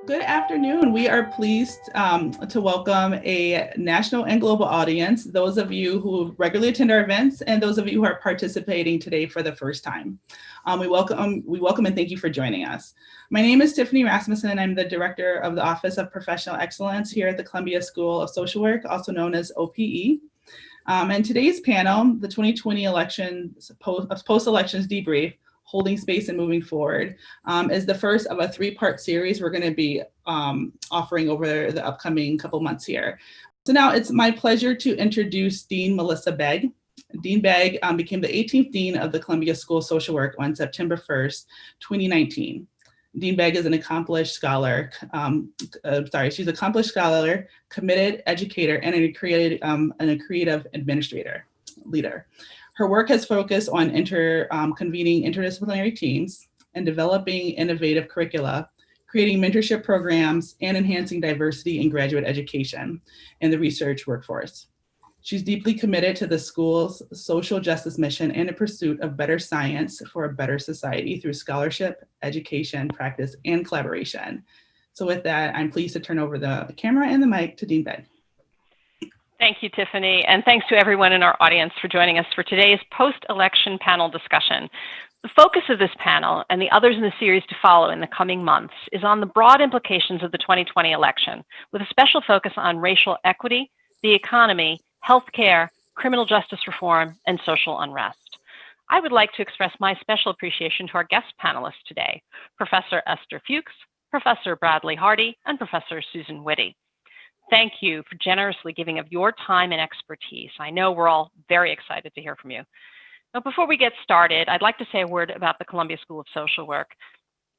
Good afternoon. We are pleased to welcome a national and global audience, those of you who regularly attend our events and those of you who are participating today for the first time. We welcome and thank you for joining us. My name is Tiffany Rasmussen and I'm the Director of the Office of Professional Excellence here at the Columbia School of Social Work, also known as OPE. And today's panel, the 2020 elections, post-elections debrief, holding space and moving forward, is the first of a three-part series we're going to be offering over the upcoming couple months here. So now it's my pleasure to introduce Dean Melissa Begg. Dean Begg became the 18th Dean of the Columbia School of Social Work on September 1st, 2019. Dean Begg is an accomplished scholar, she's an accomplished scholar, committed educator, and a creative administrator, leader. Her work has focused on convening interdisciplinary teams and developing innovative curricula, creating mentorship programs, and enhancing diversity in graduate education in the research workforce. She's deeply committed to the school's social justice mission and the pursuit of better science for a better society through scholarship, education, practice, and collaboration. So with that, I'm pleased to turn over the camera and the mic to Dean Begg. Thank you, Tiffany, and thanks to everyone in our audience for joining us for today's post-election panel discussion. The focus of this panel and the others in the series to follow in the coming months is on the broad implications of the 2020 election, with a special focus on racial equity, the economy, healthcare, criminal justice reform, and social unrest. I would like to express my special appreciation to our guest panelists today, Professor Ester Fuchs, Professor Bradley Hardy, and Professor Susan Witty. Thank you for generously giving of your time and expertise. I know we're all very excited to hear from you. Now, before we get started, I'd like to say a word about the Columbia School of Social Work.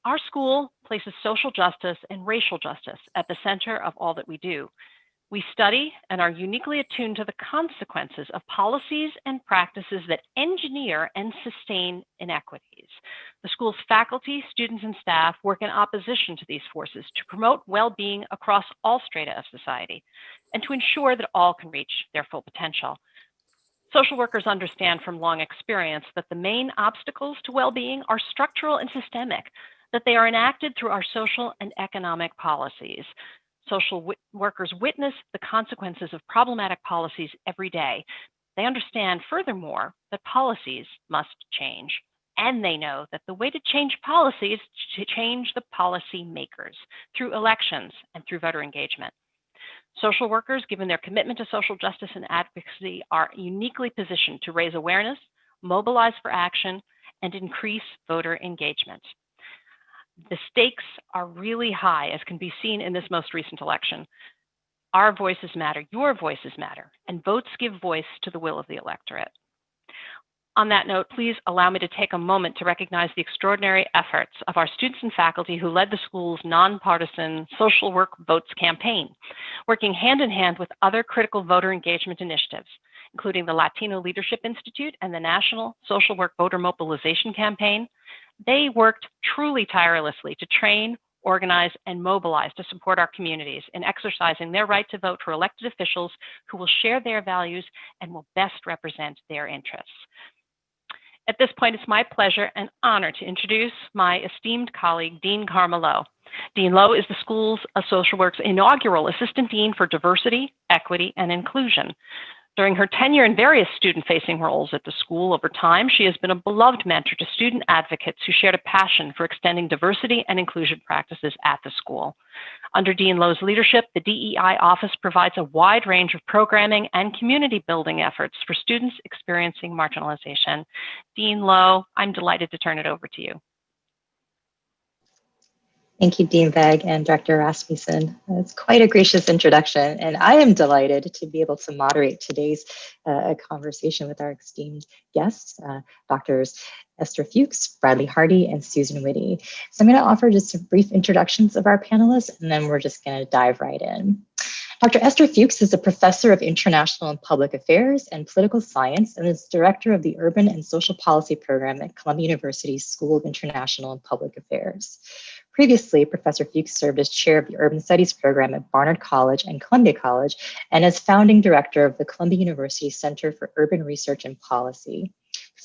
Our school places social justice and racial justice at the center of all that we do. We study and are uniquely attuned to the consequences of policies and practices that engineer and sustain inequities. The school's faculty, students, and staff work in opposition to these forces to promote well-being across all strata of society and to ensure that all can reach their full potential. Social workers understand from long experience that the main obstacles to well-being are structural and systemic, that they are enacted through our social and economic policies. Social workers witness the consequences of problematic policies every day. They understand, furthermore, that policies must change. And they know that the way to change policy is to change the policy makers through elections and through voter engagement. Social workers, given their commitment to social justice and advocacy, are uniquely positioned to raise awareness, mobilize for action, and increase voter engagement. The stakes are really high, as can be seen in this most recent election. Our voices matter, your voices matter, and votes give voice to the will of the electorate. On that note, please allow me to take a moment to recognize the extraordinary efforts of our students and faculty who led the school's nonpartisan Social Work Votes campaign, working hand in hand with other critical voter engagement initiatives, including the Latino Leadership Institute and the National Social Work Voter Mobilization Campaign. They worked truly tirelessly to train, organize, and mobilize to support our communities in exercising their right to vote for elected officials who will share their values and will best represent their interests. At this point, it's my pleasure and honor to introduce my esteemed colleague, Dean Karma Lowe. Dean Lowe is the School of Social Work's inaugural Assistant Dean for Diversity, Equity, and Inclusion. During her tenure in various student-facing roles at the school over time, she has been a beloved mentor to student advocates who shared a passion for extending diversity and inclusion practices at the school. Under Dean Lowe's leadership, the DEI office provides a wide range of programming and community building efforts for students experiencing marginalization. Dean Lowe, I'm delighted to turn it over to you. Thank you, Dean Begg and Director Rasmussen. It's quite a gracious introduction, and I am delighted to be able to moderate today's conversation with our esteemed guests, Drs. Ester Fuchs, Bradley Hardy, and Susan Witty. So I'm going to offer just some brief introductions of our panelists, and then we're just going to dive right in. Dr. Ester Fuchs is a professor of international and public affairs and political science and is director of the Urban and Social Policy Program at Columbia University's School of International and Public Affairs. Previously, Professor Fuchs served as chair of the Urban Studies program at Barnard College and Columbia College, and as founding director of the Columbia University Center for Urban Research and Policy.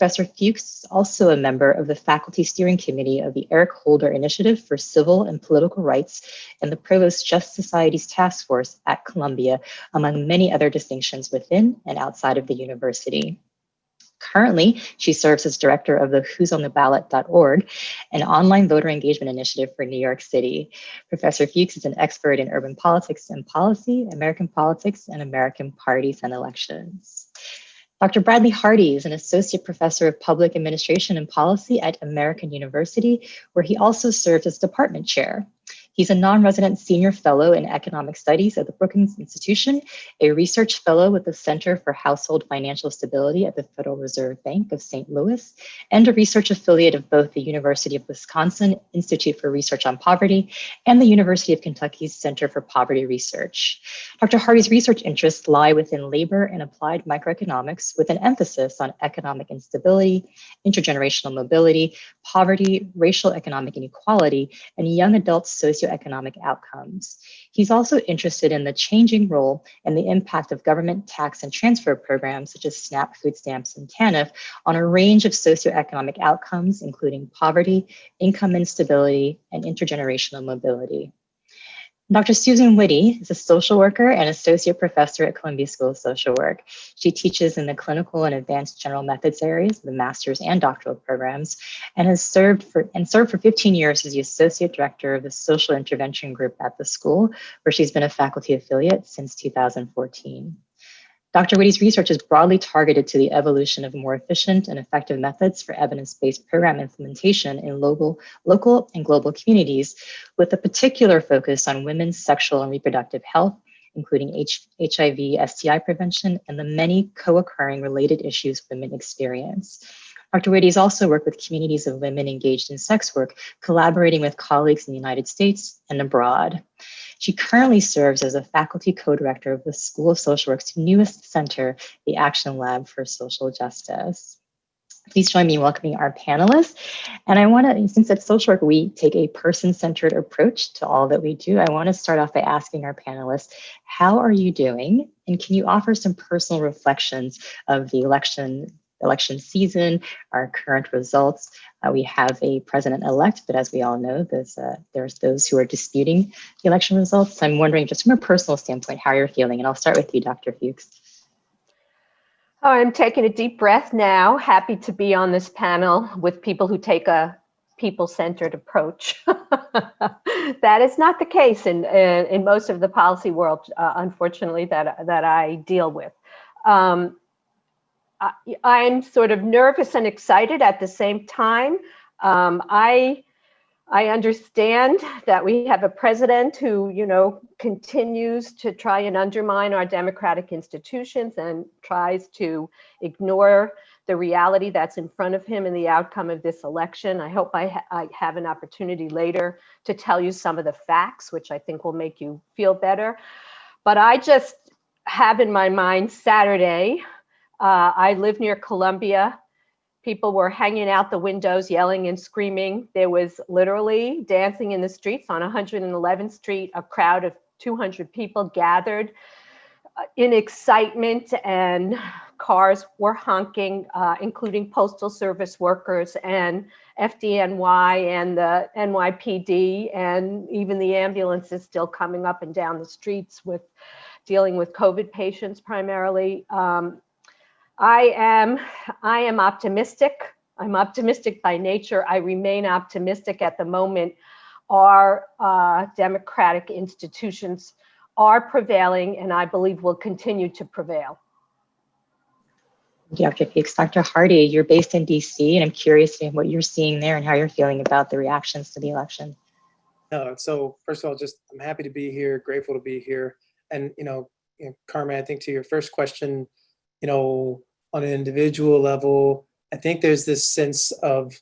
Professor Fuchs is also a member of the Faculty Steering Committee of the Eric Holder Initiative for Civil and Political Rights and the Provost Just Society's Task Force at Columbia, among many other distinctions within and outside of the university. Currently, she serves as director of the whosontheballot.org, an online voter engagement initiative for New York City. Professor Fuchs is an expert in urban politics and policy, American politics, and American parties and elections. Dr. Bradley Hardy is an associate professor of public administration and policy at American University, where he also serves as department chair. He's a non-resident senior fellow in economic studies at the Brookings Institution, a research fellow with the Center for Household Financial Stability at the Federal Reserve Bank of St. Louis, and a research affiliate of both the University of Wisconsin Institute for Research on Poverty and the University of Kentucky's Center for Poverty Research. Dr. Hardy's research interests lie within labor and applied microeconomics with an emphasis on economic instability, intergenerational mobility, poverty, racial economic inequality, and young adult socioeconomic outcomes. He's also interested in the changing role and the impact of government tax and transfer programs such as SNAP, food stamps, and TANF on a range of socioeconomic outcomes, including poverty, income instability, and intergenerational mobility. Dr. Susan Witty is a social worker and associate professor at Columbia School of Social Work. She teaches in the clinical and advanced general methods areas, the master's and doctoral programs, and has served for 15 years as the associate director of the social intervention group at the school, where she's been a faculty affiliate since 2014. Dr. Witty's research is broadly targeted to the evolution of more efficient and effective methods for evidence-based program implementation in local and global communities, with a particular focus on women's sexual and reproductive health, including HIV, STI prevention, and the many co-occurring related issues women experience. Dr. Witty has also worked with communities of women engaged in sex work, collaborating with colleagues in the United States and abroad. She currently serves as a faculty co-director of the School of Social Work's newest center, the Action Lab for Social Justice. Please join me in welcoming our panelists. And I want to, since at Social Work, we take a person-centered approach to all that we do, I want to start off by asking our panelists, how are you doing? And can you offer some personal reflections of the election season, our current results? We have a president-elect, but as we all know, there's those who are disputing the election results. I'm wondering, just from a personal standpoint, how you're feeling. And I'll start with you, Dr. Fuchs. Oh, I'm taking a deep breath now. Happy to be on this panel with people who take a people-centered approach. That is not the case in most of the policy world, unfortunately, that I deal with. I'm sort of nervous and excited at the same time. I understand that we have a president who, continues to try and undermine our democratic institutions and tries to ignore the reality that's in front of him in the outcome of this election. I hope I have an opportunity later to tell you some of the facts, which I think will make you feel better. But I just have in my mind Saturday. I live near Columbia. People were hanging out the windows, yelling and screaming. There was literally dancing in the streets on 111th Street. A crowd of 200 people gathered in excitement, and cars were honking, including Postal Service workers and FDNY and the NYPD, and even the ambulances still coming up and down the streets dealing with COVID patients primarily. I am optimistic. I'm optimistic by nature. I remain optimistic at the moment. Our democratic institutions are prevailing, and I believe will continue to prevail. Dr. Fuchs. Dr. Hardy, you're based in DC, and I'm curious in what you're seeing there and how you're feeling about the reactions to the election. So first of all, I'm happy to be here, grateful to be here. And, Carmen, I think to your first question, on an individual level, I think there's this sense of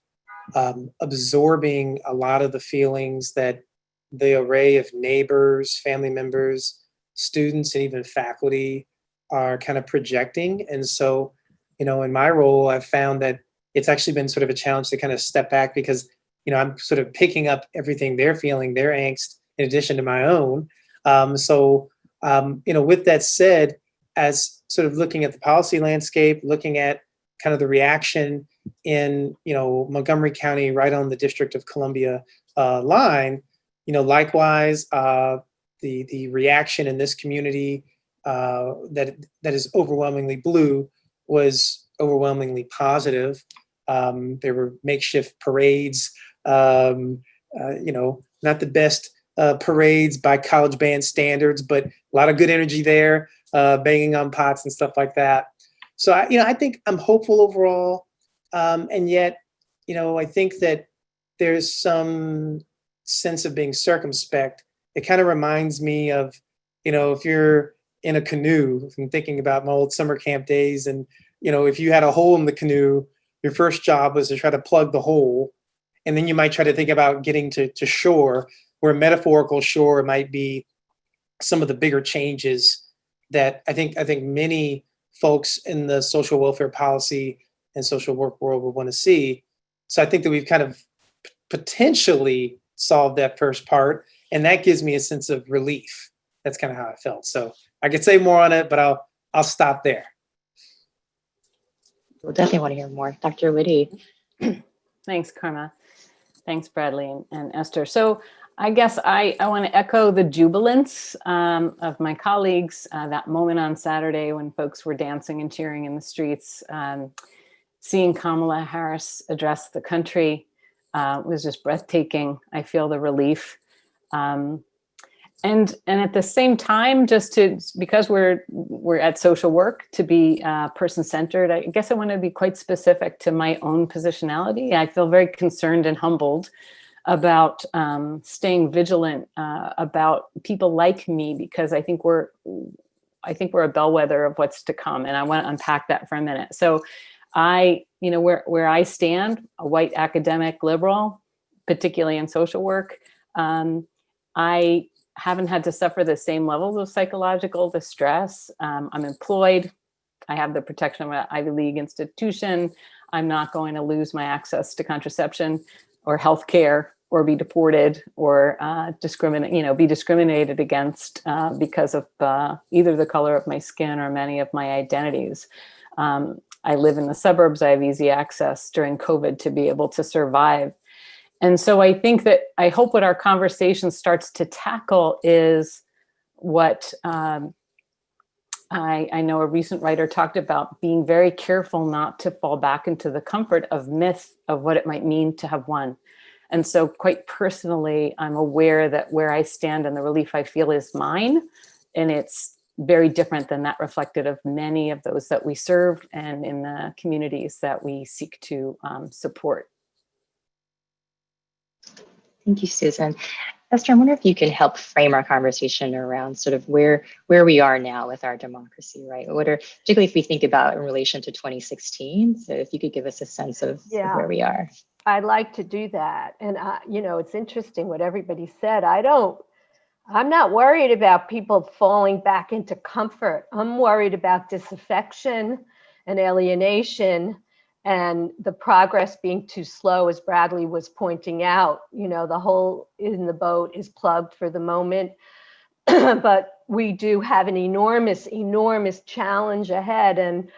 absorbing a lot of the feelings that the array of neighbors, family members, students, and even faculty are kind of projecting. And so, in my role, I've found that it's actually been sort of a challenge to kind of step back because, I'm sort of picking up everything they're feeling, their angst, in addition to my own. With that said, as sort of looking at the policy landscape, looking at kind of the reaction, in, Montgomery County, right on the District of Columbia line. Likewise, the reaction in this community that is overwhelmingly blue was overwhelmingly positive. There were makeshift parades, not the best parades by college band standards, but a lot of good energy there, banging on pots and stuff like that. So, I think I'm hopeful overall. And yet, I think that there's some sense of being circumspect. It kind of reminds me of, if you're in a canoe, if I'm thinking about my old summer camp days, and, if you had a hole in the canoe, your first job was to try to plug the hole. And then you might try to think about getting to shore, where metaphorical shore might be some of the bigger changes that I think many folks in the social welfare policy and social work world would want to see. So I think that we've kind of potentially solved that first part, and that gives me a sense of relief. That's kind of how I felt. So I could say more on it, but I'll stop there. We'll definitely want to hear more. Dr. Witty. Thanks, Karma. Thanks, Bradley and Esther. So I guess I want to echo the jubilance of my colleagues. That moment on Saturday when folks were dancing and cheering in the streets, seeing Kamala Harris address the country was just breathtaking. I feel the relief. And at the same time, because we're at social work, to be person-centered, I guess I want to be quite specific to my own positionality. I feel very concerned and humbled about staying vigilant about people like me, because I think we're a bellwether of what's to come, and I want to unpack that for a minute. So where I stand, a white academic liberal, particularly in social work, I haven't had to suffer the same levels of psychological distress. I'm employed. I have the protection of an Ivy League institution. I'm not going to lose my access to contraception or healthcare, or be deported, or be discriminated against because of either the color of my skin or many of my identities. I live in the suburbs. I have easy access during COVID to be able to survive. And so I hope what our conversation starts to tackle is what I know a recent writer talked about, being very careful not to fall back into the comfort of myth of what it might mean to have won. And so quite personally, I'm aware that where I stand and the relief I feel is mine, and it's very different than that reflected of many of those that we serve and in the communities that we seek to support. Thank you, Susan. Esther, I wonder if you can help frame our conversation around sort of where we are now with our democracy, right? Particularly if we think about in relation to 2016. So if you could give us a sense of where we are. I'd like to do that. And, it's interesting what everybody said. I'm not worried about people falling back into comfort. I'm worried about disaffection and alienation, and the progress being too slow, as Bradley was pointing out. The hole in the boat is plugged for the moment, but we do have an enormous, enormous challenge ahead. And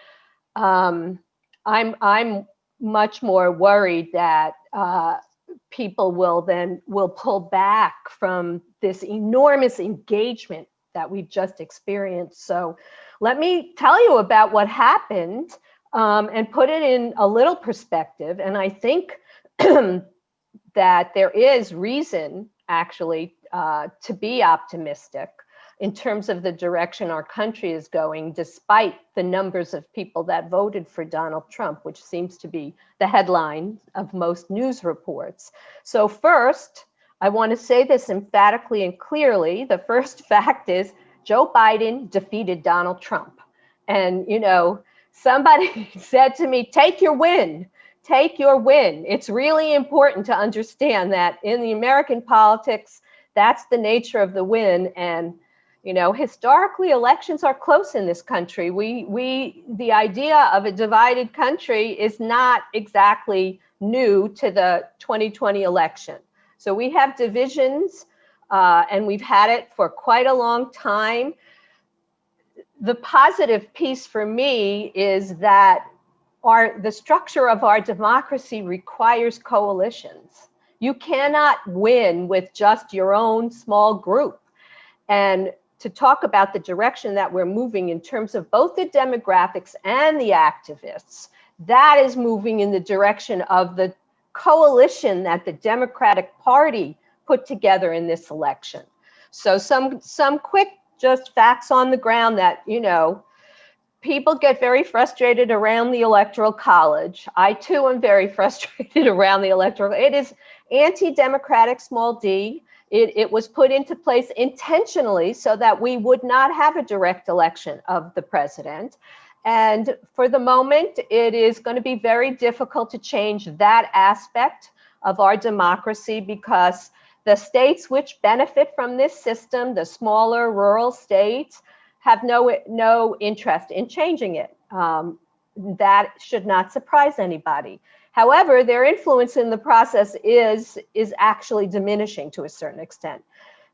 I'm much more worried that people will pull back from this enormous engagement that we've just experienced. So let me tell you about what happened and put it in a little perspective. And I think that there is reason actually to be optimistic in terms of the direction our country is going, despite the numbers of people that voted for Donald Trump, which seems to be the headline of most news reports. So first, I want to say this emphatically and clearly. The first fact is Joe Biden defeated Donald Trump. And, somebody said to me, take your win. Take your win. It's really important to understand that in the American politics, that's the nature of the win. And historically, elections are close in this country. The idea of a divided country is not exactly new to the 2020 election. So we have divisions, and we've had it for quite a long time. The positive piece for me is that the structure of our democracy requires coalitions. You cannot win with just your own small group. And to talk about the direction that we're moving in terms of both the demographics and the activists, that is moving in the direction of the coalition that the Democratic Party put together in this election. So some quick just facts on the ground that, you know, people get very frustrated around the Electoral College. I too am very frustrated around the Electoral. It is anti-democratic, small d. It was put into place intentionally so that we would not have a direct election of the president. And for the moment, it is going to be very difficult to change that aspect of our democracy, because the states which benefit from this system, the smaller rural states, have no interest in changing it. That should not surprise anybody. However, their influence in the process is actually diminishing to a certain extent.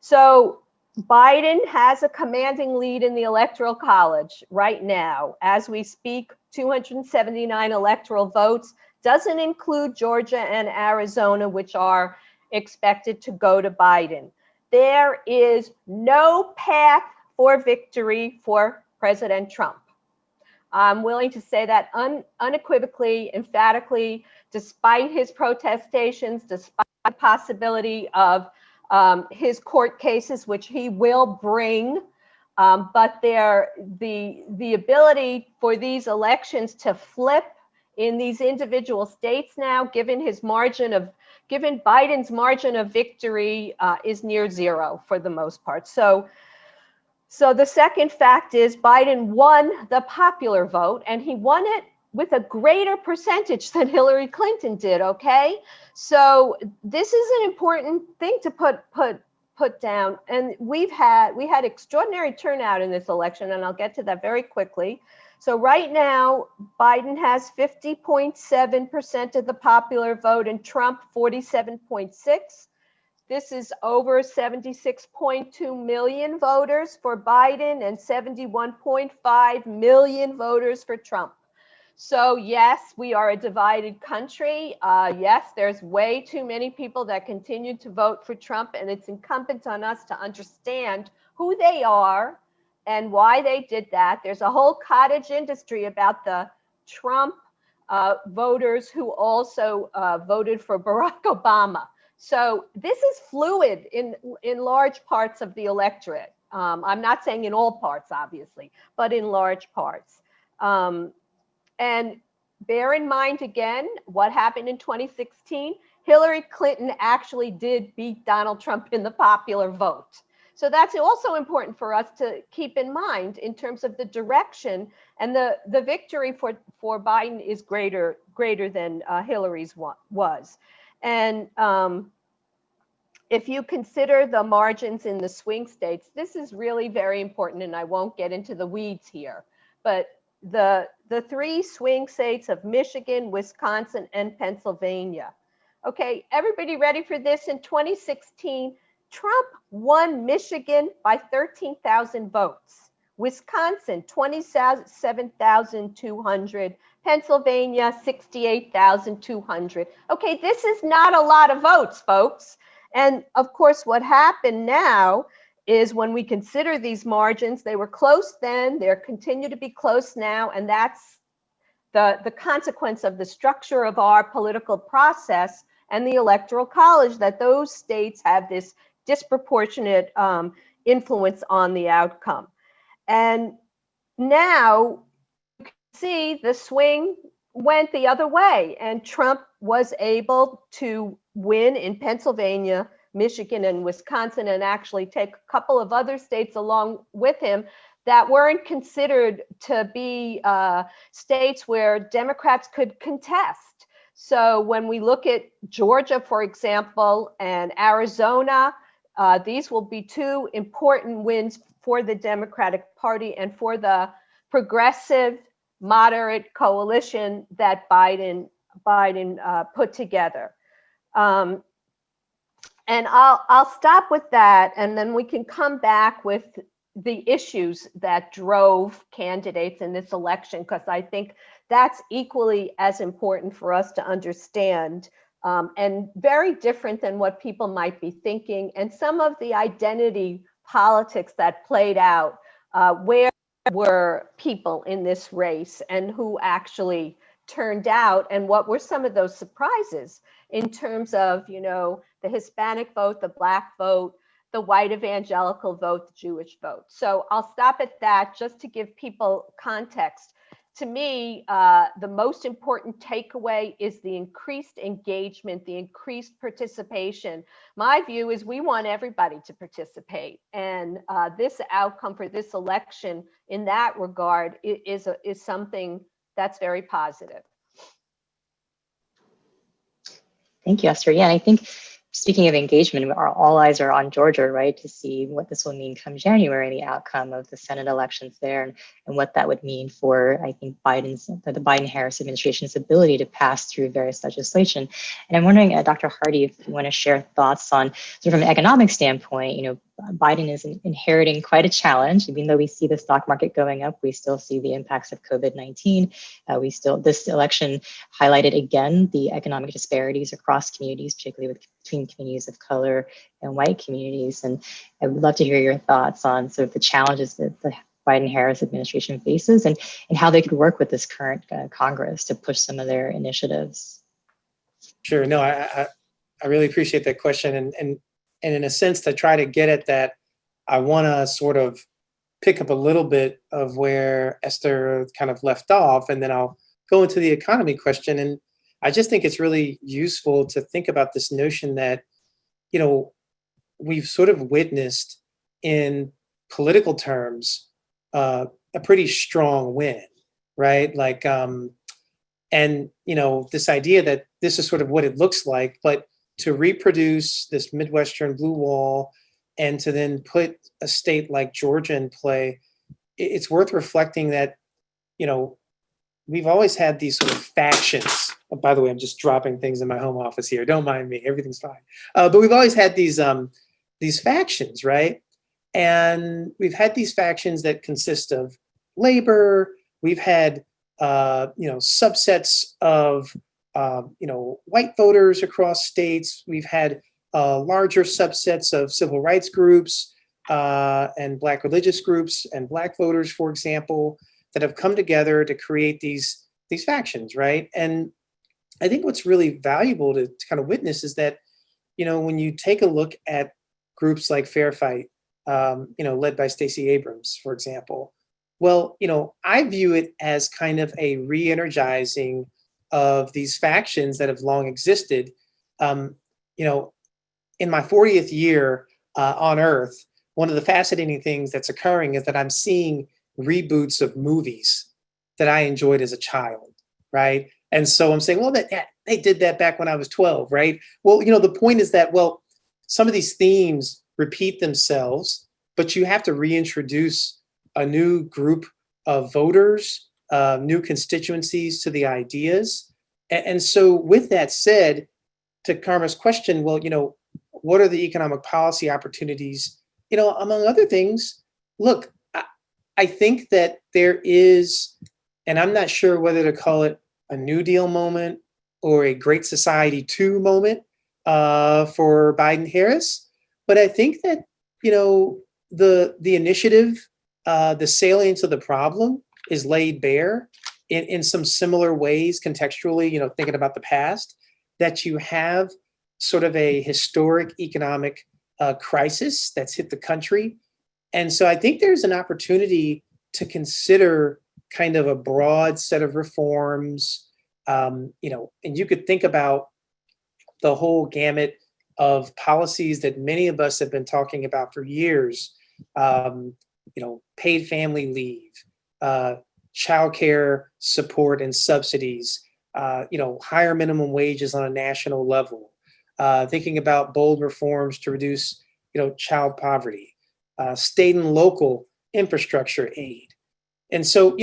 So Biden has a commanding lead in the Electoral College right now. As we speak, 279 electoral votes, doesn't include Georgia and Arizona, which are expected to go to Biden. There is no path for victory for President Trump. I'm willing to say that unequivocally, emphatically, despite his protestations, despite the possibility of his court cases, which he will bring, but the ability for these elections to flip in these individual states now, given Biden's margin of victory, is near zero for the most part. So the second fact is Biden won the popular vote, and he won it with a greater percentage than Hillary Clinton did, okay? So this is an important thing to put down. And we had extraordinary turnout in this election, and I'll get to that very quickly. So right now, Biden has 50.7% of the popular vote and Trump 47.6%. This is over 76.2 million voters for Biden and 71.5 million voters for Trump. So yes, we are a divided country. Yes, there's way too many people that continue to vote for Trump, and it's incumbent on us to understand who they are and why they did that. There's a whole cottage industry about the Trump voters who also voted for Barack Obama. So this is fluid in large parts of the electorate. I'm not saying in all parts, obviously, but in large parts. And bear in mind, again, what happened in 2016. Hillary Clinton actually did beat Donald Trump in the popular vote. So that's also important for us to keep in mind in terms of the direction, and the victory for Biden is greater than Hillary's was. And if you consider the margins in the swing states, this is really very important, and I won't get into the weeds here. But the three swing states of Michigan, Wisconsin, and Pennsylvania. Okay, everybody ready for this? In 2016, Trump won Michigan by 13,000 votes. Wisconsin, 27,200. Pennsylvania, 68,200. Okay, this is not a lot of votes, folks. And of course, what happened now is when we consider these margins, they were close then, they continue to be close now, and that's the consequence of the structure of our political process and the Electoral College, that those states have this disproportionate influence on the outcome. And now you can see the swing went the other way, and Trump was able to win in Pennsylvania, Michigan, and Wisconsin, and actually take a couple of other states along with him that weren't considered to be states where Democrats could contest. So when we look at Georgia, for example, and Arizona, these will be two important wins for the Democratic Party and for the progressive moderate coalition that Biden put together. And I'll stop with that, and then we can come back with the issues that drove candidates in this election, because I think that's equally as important for us to understand, and very different than what people might be thinking. And some of the identity politics that played out, where were people in this race and who actually turned out, and what were some of those surprises in terms of, the Hispanic vote, the Black vote, the white evangelical vote, the Jewish vote. So I'll stop at that just to give people context. To me, the most important takeaway is the increased engagement, the increased participation. My view is we want everybody to participate. And this outcome for this election in that regard is something that's very positive. Thank you, Esther. Yeah, and I think speaking of engagement, all eyes are on Georgia, right, to see what this will mean come January, the outcome of the Senate elections there, and what that would mean for, I think, the Biden-Harris administration's ability to pass through various legislation. And I'm wondering, Dr. Hardy, if you want to share thoughts on, sort of from an economic standpoint, Biden is inheriting quite a challenge. Even though we see the stock market going up, we still see the impacts of COVID-19. This election highlighted again the economic disparities across communities, particularly between communities of color and white communities. And I would love to hear your thoughts on sort of the challenges that the Biden-Harris administration faces and how they could work with this current Congress to push some of their initiatives. Sure. No, I really appreciate that question. And in a sense, to try to get at that, I want to sort of pick up a little bit of where Esther kind of left off, and then I'll go into the economy question. And I just think it's really useful to think about this notion that, we've sort of witnessed in political terms a pretty strong win, right? Like, and, this idea that this is sort of what it looks like, but to reproduce this Midwestern blue wall and to then put a state like Georgia in play, it's worth reflecting that, we've always had these sort of factions. Oh, by the way, I'm just dropping things in my home office here. Don't mind me. Everything's fine. But we've always had these factions, right? And we've had these factions that consist of labor. We've had, subsets of, white voters across states. We've had larger subsets of civil rights groups and Black religious groups and Black voters, for example, that have come together to create these factions, right? And I think what's really valuable to kind of witness is that, when you take a look at groups like Fair Fight, led by Stacey Abrams, for example, well, I view it as kind of a re-energizing of these factions that have long existed. In my 40th year on Earth, one of the fascinating things that's occurring is that I'm seeing reboots of movies that I enjoyed as a child, right? And so I'm saying, well, they did that back when I was 12, right? Well, the point is that, well, some of these themes repeat themselves, but you have to reintroduce a new group of voters, new constituencies to the ideas. And so with that said, to Karma's question, well, what are the economic policy opportunities? Among other things, look, I think that there is, and I'm not sure whether to call it a New Deal moment or a Great Society 2 moment for Biden-Harris, but I think that, the initiative, the salience of the problem is laid bare in some similar ways contextually, thinking about the past, that you have sort of a historic economic crisis that's hit the country. And so I think there's an opportunity to consider kind of a broad set of reforms, and you could think about the whole gamut of policies that many of us have been talking about for years, paid family leave, childcare support and subsidies, higher minimum wages on a national level, thinking about bold reforms to reduce, child poverty, state and local infrastructure aid. And so,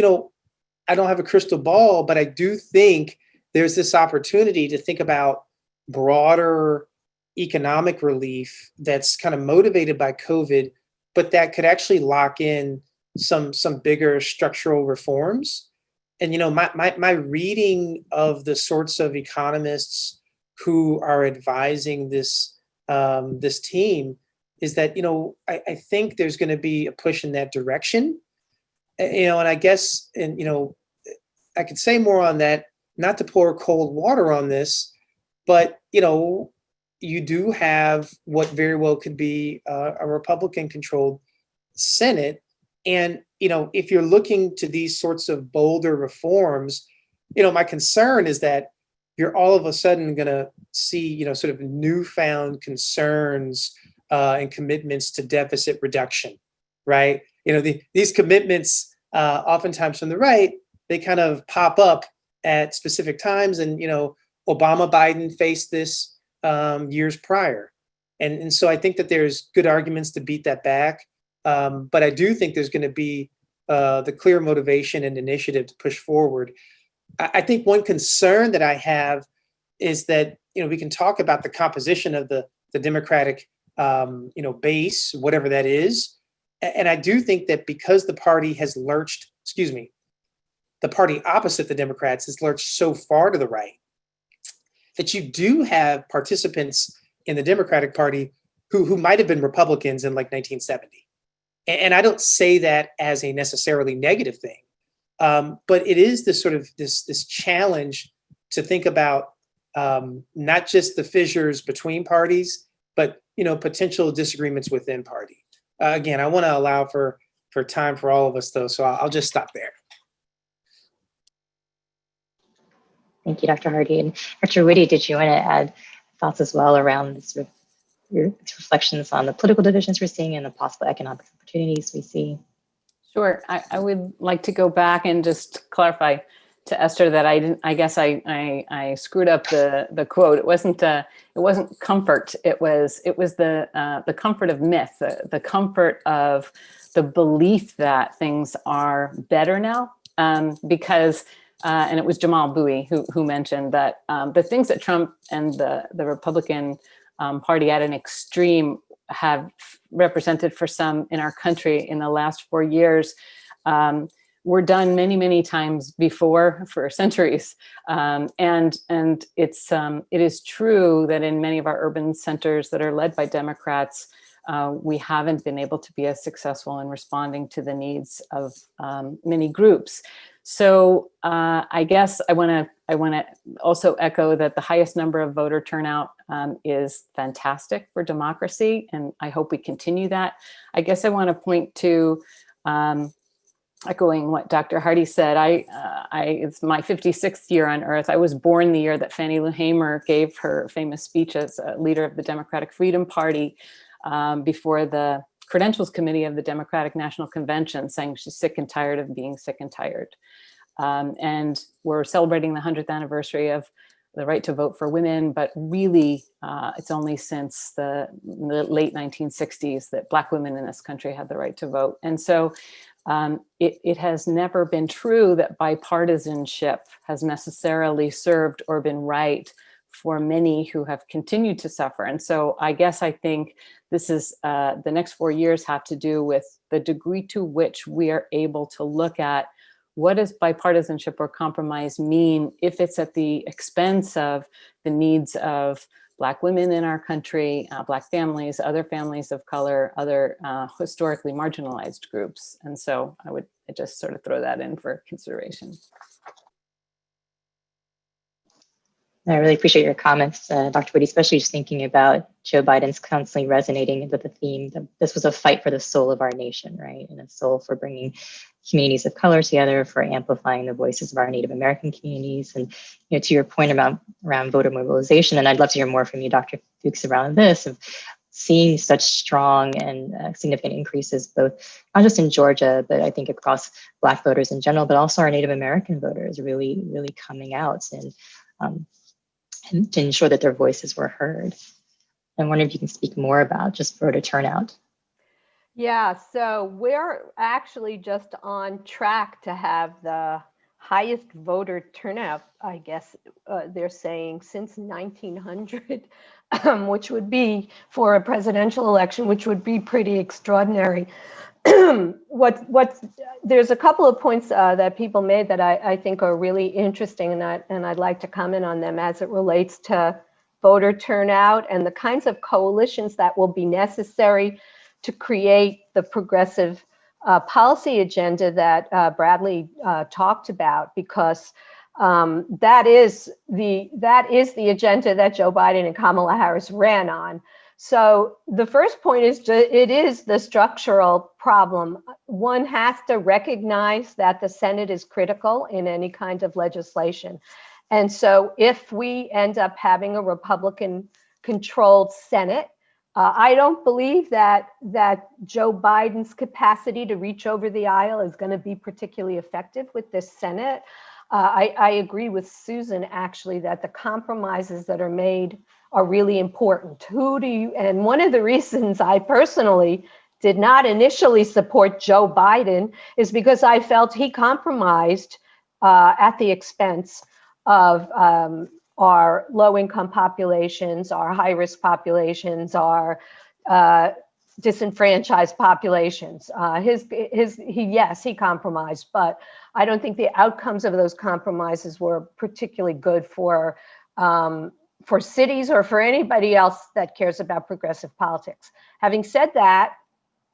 I don't have a crystal ball, but I do think there's this opportunity to think about broader economic relief that's kind of motivated by COVID, but that could actually lock in some bigger structural reforms. And, you know, my reading of the sorts of economists who are advising this this team is that, you know, I think there's going to be a push in that direction. You know, and I guess, and, you know, I could say more on that, not to pour cold water on this, but, you know, you do have what very well could be a Republican-controlled Senate. And, you know, if you're looking to these sorts of bolder reforms, you know, my concern is that you're all of a sudden going to see, you know, sort of newfound concerns and commitments to deficit reduction, right? You know, these commitments, oftentimes from the right, they kind of pop up at specific times. And, you know, Obama, Biden faced this years prior. And so I think that there's good arguments to beat that back. But I do think there's going to be the clear motivation and initiative to push forward. I think one concern that I have is that, you know, we can talk about the composition of the Democratic, you know, base, whatever that is. And I do think that because the party has lurched, the party opposite the Democrats has lurched so far to the right, that you do have participants in the Democratic Party who might have been Republicans in like 1970. And I don't say that as a necessarily negative thing, but it is this sort of this challenge to think about not just the fissures between parties, but, you know, potential disagreements within party. Again, I want to allow for time for all of us, though, so I'll just stop there. Thank you, Dr. Hardy. And Dr. Witty, did you want to add thoughts as well around this, sort of your reflections on the political divisions we're seeing and the possible economic opportunities we see? Sure. I would like to go back and just clarify to Esther that I guess I screwed up the quote. It wasn't comfort. It was the comfort of myth, the comfort of the belief that things are better now, because and it was Jamal Bowie who mentioned that the things that Trump and the Republican Party at an extreme have represented for some in our country in the last 4 years were done many, many times before for centuries. And it is true that in many of our urban centers that are led by Democrats, we haven't been able to be as successful in responding to the needs of many groups. So I guess I want to also echo that the highest number of voter turnout is fantastic for democracy, and I hope we continue that. I guess I want to point to echoing what Dr. Hardy said. It's my 56th year on Earth. I was born the year that Fannie Lou Hamer gave her famous speech as a leader of the Democratic Freedom Party before the Credentials Committee of the Democratic National Convention, saying she's sick and tired of being sick and tired. And we're celebrating the 100th anniversary of the right to vote for women, but really it's only since the late 1960s that Black women in this country had the right to vote. And so it has never been true that bipartisanship has necessarily served or been right for many who have continued to suffer. And so I guess I think this is the next 4 years have to do with the degree to which we are able to look at what does bipartisanship or compromise mean if it's at the expense of the needs of Black women in our country, Black families, other families of color, other historically marginalized groups. And so I would just sort of throw that in for consideration. I really appreciate your comments, Dr. Witty, especially just thinking about Joe Biden's constantly resonating with the theme that this was a fight for the soul of our nation, right? And a soul for bringing communities of color together, for amplifying the voices of our Native American communities. And, you know, to your point around voter mobilization, and I'd love to hear more from you, Dr. Fuchs, around this, of seeing such strong and significant increases, both not just in Georgia, but I think across Black voters in general, but also our Native American voters really, really coming out and to ensure that their voices were heard. I wonder if you can speak more about just voter turnout. Yeah, so we're actually just on track to have the highest voter turnout, I guess they're saying, since 1900, which would be for a presidential election, which would be pretty extraordinary. There's a couple of points that people made that I think are really interesting, and I'd like to comment on them as it relates to voter turnout and the kinds of coalitions that will be necessary to create the progressive policy agenda that Bradley talked about, because that is the agenda that Joe Biden and Kamala Harris ran on. So the first point is it is the structural problem. One has to recognize that the Senate is critical in any kind of legislation. And so if we end up having a Republican-controlled Senate, I don't believe that Joe Biden's capacity to reach over the aisle is going to be particularly effective with this Senate. I agree with Susan, actually, that the compromises that are made are really important. And one of the reasons I personally did not initially support Joe Biden is because I felt he compromised at the expense of our low-income populations, our high-risk populations, our disenfranchised populations. He compromised, but I don't think the outcomes of those compromises were particularly good for cities or for anybody else that cares about progressive politics. Having said that,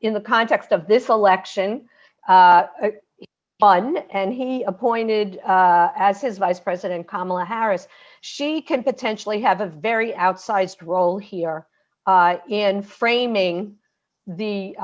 in the context of this election, he won, and he appointed as his vice president Kamala Harris. She can potentially have a very outsized role here in framing the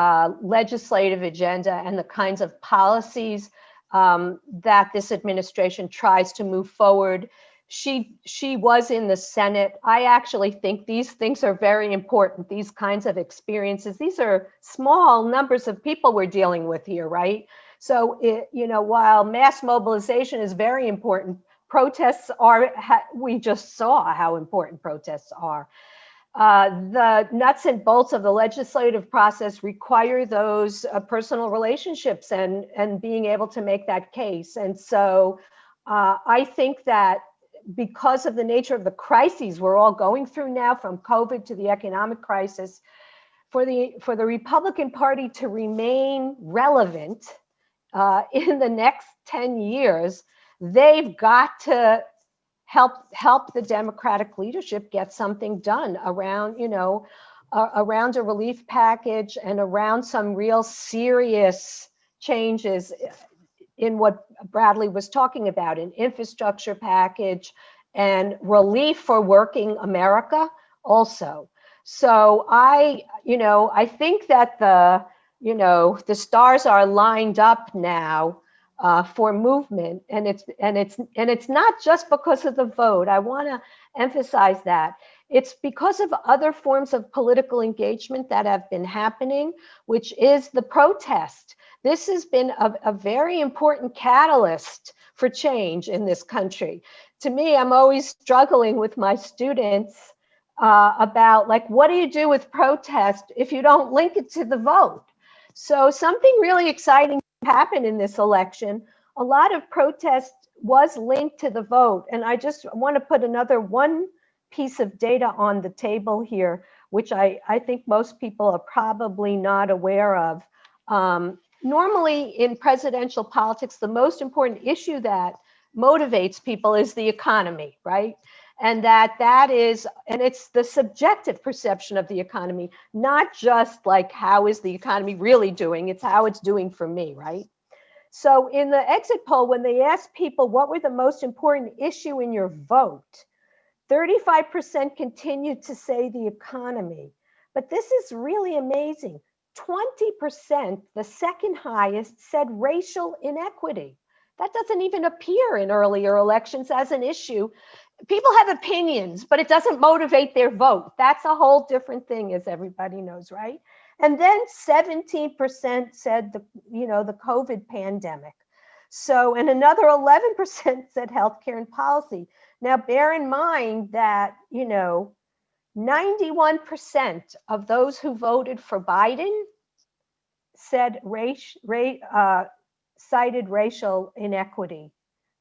legislative agenda and the kinds of policies that this administration tries to move forward. She was in the Senate. I actually think these things are very important, these kinds of experiences. These are small numbers of people we're dealing with here, right? So, while mass mobilization is very important, protests are, we just saw how important protests are. The nuts and bolts of the legislative process require those personal relationships and being able to make that case. And so I think that because of the nature of the crises we're all going through now, from COVID to the economic crisis, for the Republican Party to remain relevant in the next 10 years, they've got to help the Democratic leadership get something done around, around a relief package and around some real serious changes in what Bradley was talking about, an infrastructure package and relief for working America also. So I think that the stars are lined up now for movement, and it's not just because of the vote. I want to emphasize that. It's because of other forms of political engagement that have been happening, which is the protest. This has been a very important catalyst for change in this country. To me, I'm always struggling with my students about, like, what do you do with protest if you don't link it to the vote? So something really exciting happened in this election. A lot of protest was linked to the vote. And I just want to put one piece of data on the table here, which I think most people are probably not aware of. Normally in presidential politics, the most important issue that motivates people is the economy, right? And it's the subjective perception of the economy, not just like, how is the economy really doing? It's how it's doing for me, right? So in the exit poll, when they asked people what were the most important issue in your vote, 35% continued to say the economy. But this is really amazing. 20%, the second highest, said racial inequity. That doesn't even appear in earlier elections as an issue. People have opinions, but it doesn't motivate their vote. That's a whole different thing, as everybody knows, right? And then 17% said the COVID pandemic. So, and another 11% said healthcare and policy. Now, bear in mind that, 91% of those who voted for Biden said cited racial inequity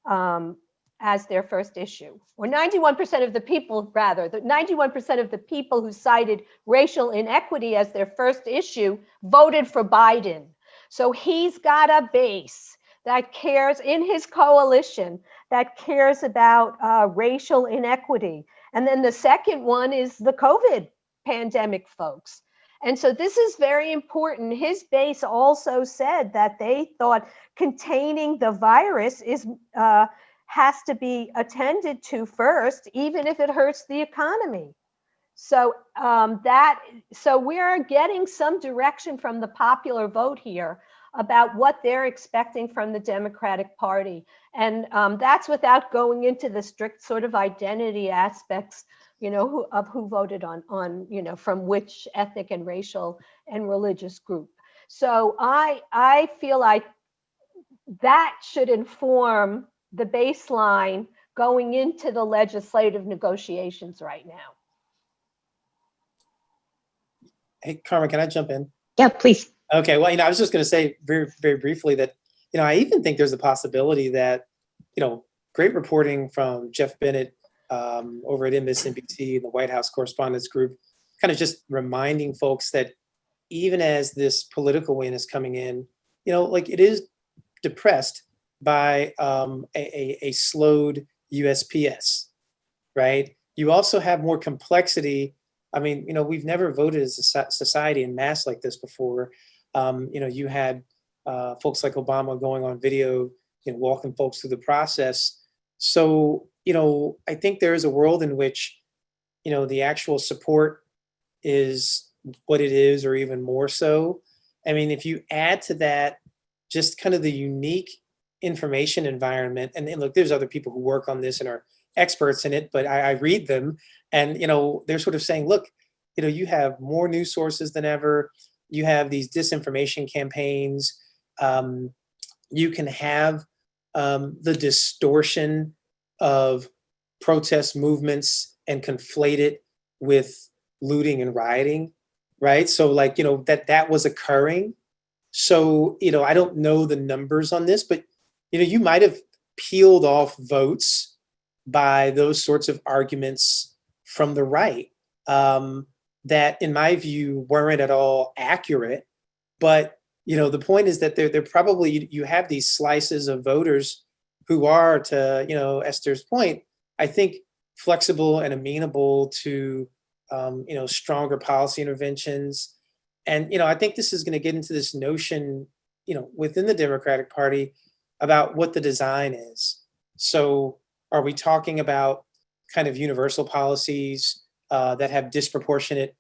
as their first issue, or 91% of the people, rather, the 91% of the people who cited racial inequity as their first issue voted for Biden. So he's got a base that cares in his coalition that cares about racial inequity. And then the second one is the COVID pandemic folks. And so this is very important. His base also said that they thought containing the virus has to be attended to first, even if it hurts the economy. So so we're getting some direction from the popular vote here about what they're expecting from the Democratic Party. And that's without going into the strict sort of identity aspects, of who voted on, from which ethnic and racial and religious group. So I feel like that should inform the baseline going into the legislative negotiations right now. Hey, Carmen, can I jump in? Yeah, please. Okay, well, I was just going to say very, very briefly that, I even think there's a possibility that, great reporting from Jeff Bennett over at MSNBC, the White House Correspondents Group, kind of just reminding folks that even as this political win is coming in, it is depressed by a slowed USPS, right? You also have more complexity. I mean, we've never voted as a society en masse like this before. You had folks like Obama going on video, walking folks through the process. So, I think there is a world in which, the actual support is what it is, or even more so. I mean, if you add to that just kind of the unique information environment, and look, there's other people who work on this and are experts in it, but I read them and, they're sort of saying, look, you have more news sources than ever. You have these disinformation campaigns. You can have the distortion of protest movements and conflate it with looting and rioting, right? So that was occurring. So, I don't know the numbers on this, but, you might have peeled off votes by those sorts of arguments from the right that, in my view, weren't at all accurate. But, the point is that they're probably, you have these slices of voters who are, to, Esther's point, I think, flexible and amenable to, stronger policy interventions. And, I think this is going to get into this notion, within the Democratic Party about what the design is. So are we talking about kind of universal policies that have disproportionate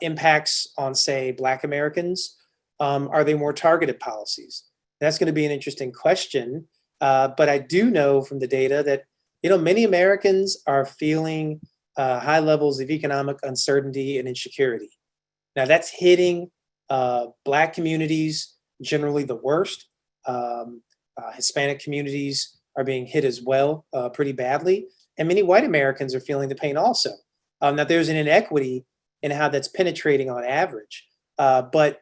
impacts on, say, Black Americans? Are they more targeted policies? That's going to be an interesting question. But I do know from the data that, many Americans are feeling high levels of economic uncertainty and insecurity. Now that's hitting Black communities generally the worst. Hispanic communities are being hit as well pretty badly. And many white Americans are feeling the pain also. Now there's an inequity in how that's penetrating on average. But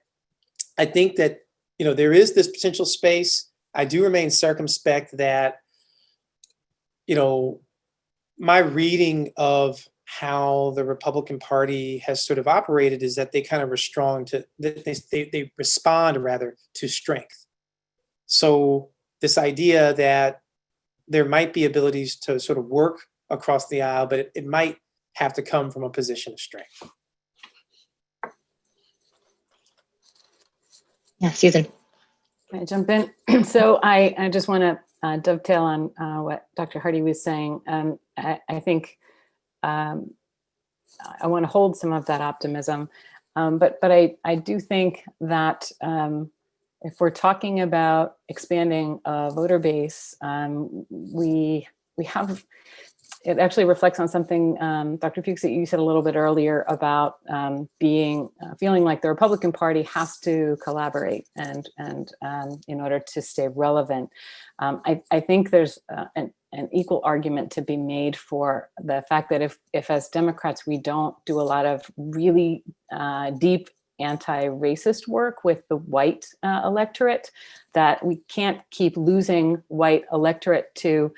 I think that, there is this potential space. I do remain circumspect that, my reading of how the Republican Party has sort of operated is that they kind of respond rather to strength. So this idea that there might be abilities to sort of work across the aisle, but it might have to come from a position of strength. Yeah, Susan. Can I jump in? So I just want to dovetail on what Dr. Hardy was saying. I think I want to hold some of that optimism, but I do think that if we're talking about expanding a voter base, we have, it actually reflects on something, Dr. Fuchs, that you said a little bit earlier about feeling like the Republican Party has to collaborate and in order to stay relevant. I think there's an equal argument to be made for the fact that if as Democrats we don't do a lot of really deep anti-racist work with the white electorate, that we can't keep losing white electorate to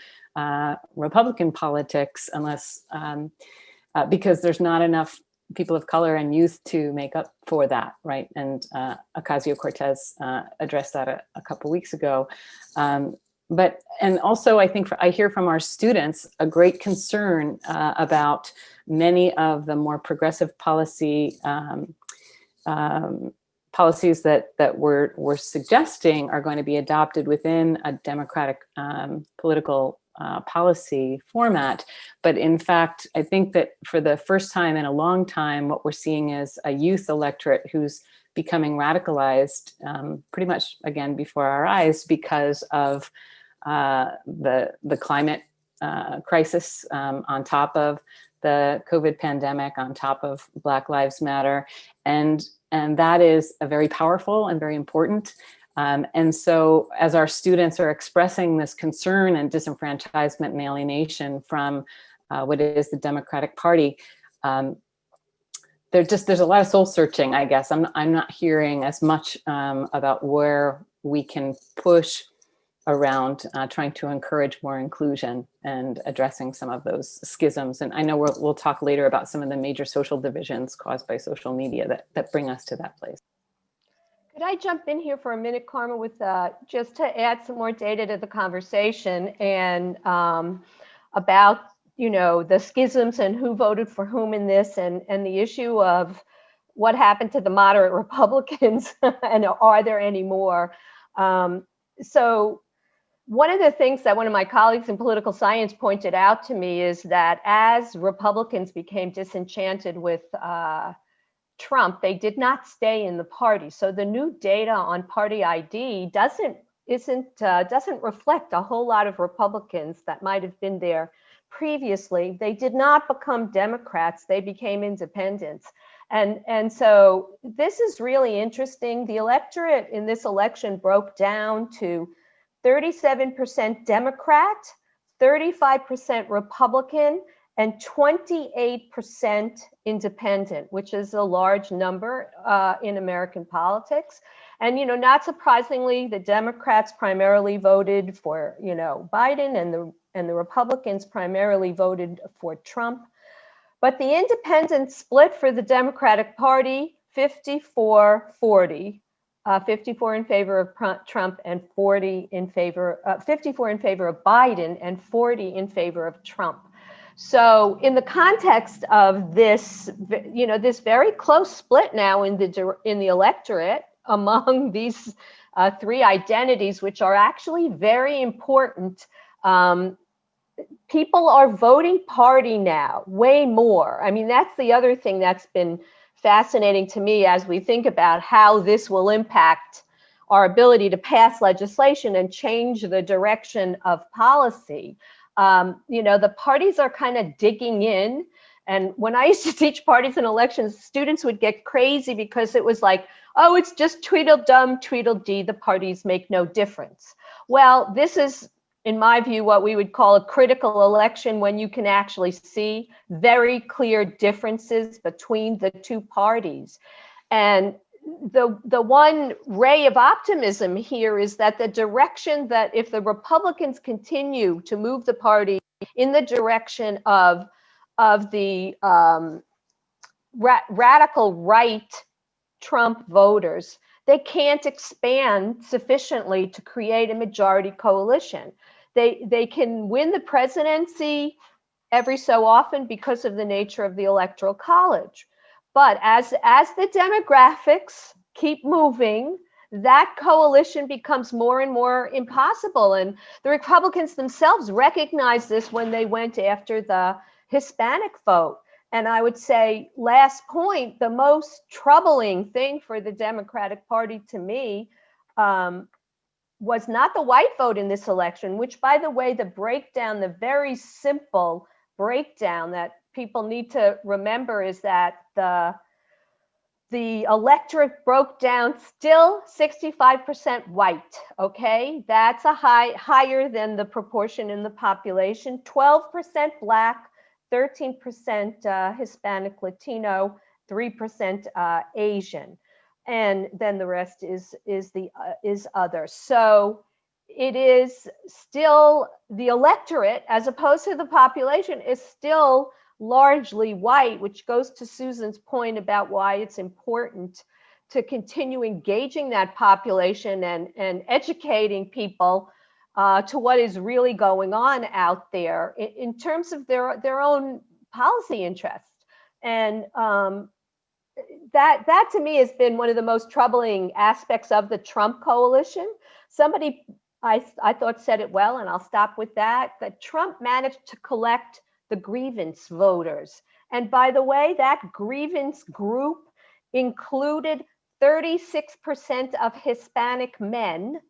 Republican politics unless, because there's not enough people of color and youth to make up for that, right? And Ocasio-Cortez addressed that a couple weeks ago. And also I think I hear from our students a great concern about many of the more progressive policies that we're suggesting are going to be adopted within a democratic political policy format. But in fact, I think that for the first time in a long time, what we're seeing is a youth electorate who's becoming radicalized pretty much again before our eyes because of the climate crisis, on top of the COVID pandemic, on top of Black Lives Matter. And that is a very powerful and very important. And so as our students are expressing this concern and disenfranchisement and alienation from what is the Democratic Party, there's a lot of soul searching, I guess. I'm not hearing as much about where we can push around trying to encourage more inclusion and addressing some of those schisms. And I know we'll talk later about some of the major social divisions caused by social media that bring us to that place. Could I jump in here for a minute, Karma, with just to add some more data to the conversation and about, the schisms and who voted for whom in this, and the issue of what happened to the moderate Republicans and are there any more? So one of the things that one of my colleagues in political science pointed out to me is that as Republicans became disenchanted with Trump, they did not stay in the party. So the new data on party ID doesn't reflect a whole lot of Republicans that might have been there previously. They did not become Democrats, they became independents. And so this is really interesting. The electorate in this election broke down to 37% Democrat, 35% Republican, and 28% independent, which is a large number in American politics. And, not surprisingly, the Democrats primarily voted for, Biden, and the Republicans primarily voted for Trump. But the independents split for the Democratic Party 54-40. 54 in favor of Trump and 54 in favor of Biden and 40 in favor of Trump. So in the context of this, this very close split now in the electorate among these three identities, which are actually very important, people are voting party now, way more. I mean, that's the other thing that's been fascinating to me as we think about how this will impact our ability to pass legislation and change the direction of policy. The parties are kind of digging in. And when I used to teach parties and elections, students would get crazy because it was like, oh, it's just Tweedledum, Tweedledee, the parties make no difference. Well, this is, in my view, what we would call a critical election, when you can actually see very clear differences between the two parties. And the one ray of optimism here is that the direction that if the Republicans continue to move the party in the direction of the radical right Trump voters, they can't expand sufficiently to create a majority coalition. They can win the presidency every so often because of the nature of the Electoral College. But as the demographics keep moving, that coalition becomes more and more impossible. And the Republicans themselves recognized this when they went after the Hispanic vote. And I would say, last point, the most troubling thing for the Democratic Party to me was not the white vote in this election, which, by the way, the very simple breakdown that people need to remember is that the electorate broke down still 65% white, okay? That's higher than the proportion in the population, 12% Black, 13% Hispanic Latino, 3% Asian. and then the rest is other. So it is still the electorate, as opposed to the population, is still largely white, which goes to Susan's point about why it's important to continue engaging that population and educating people to what is really going on out there in terms of their own policy interests. And that to me has been one of the most troubling aspects of the Trump coalition. Somebody I thought said it well, and I'll stop with that Trump managed to collect the grievance voters. And by the way, that grievance group included 36% of Hispanic men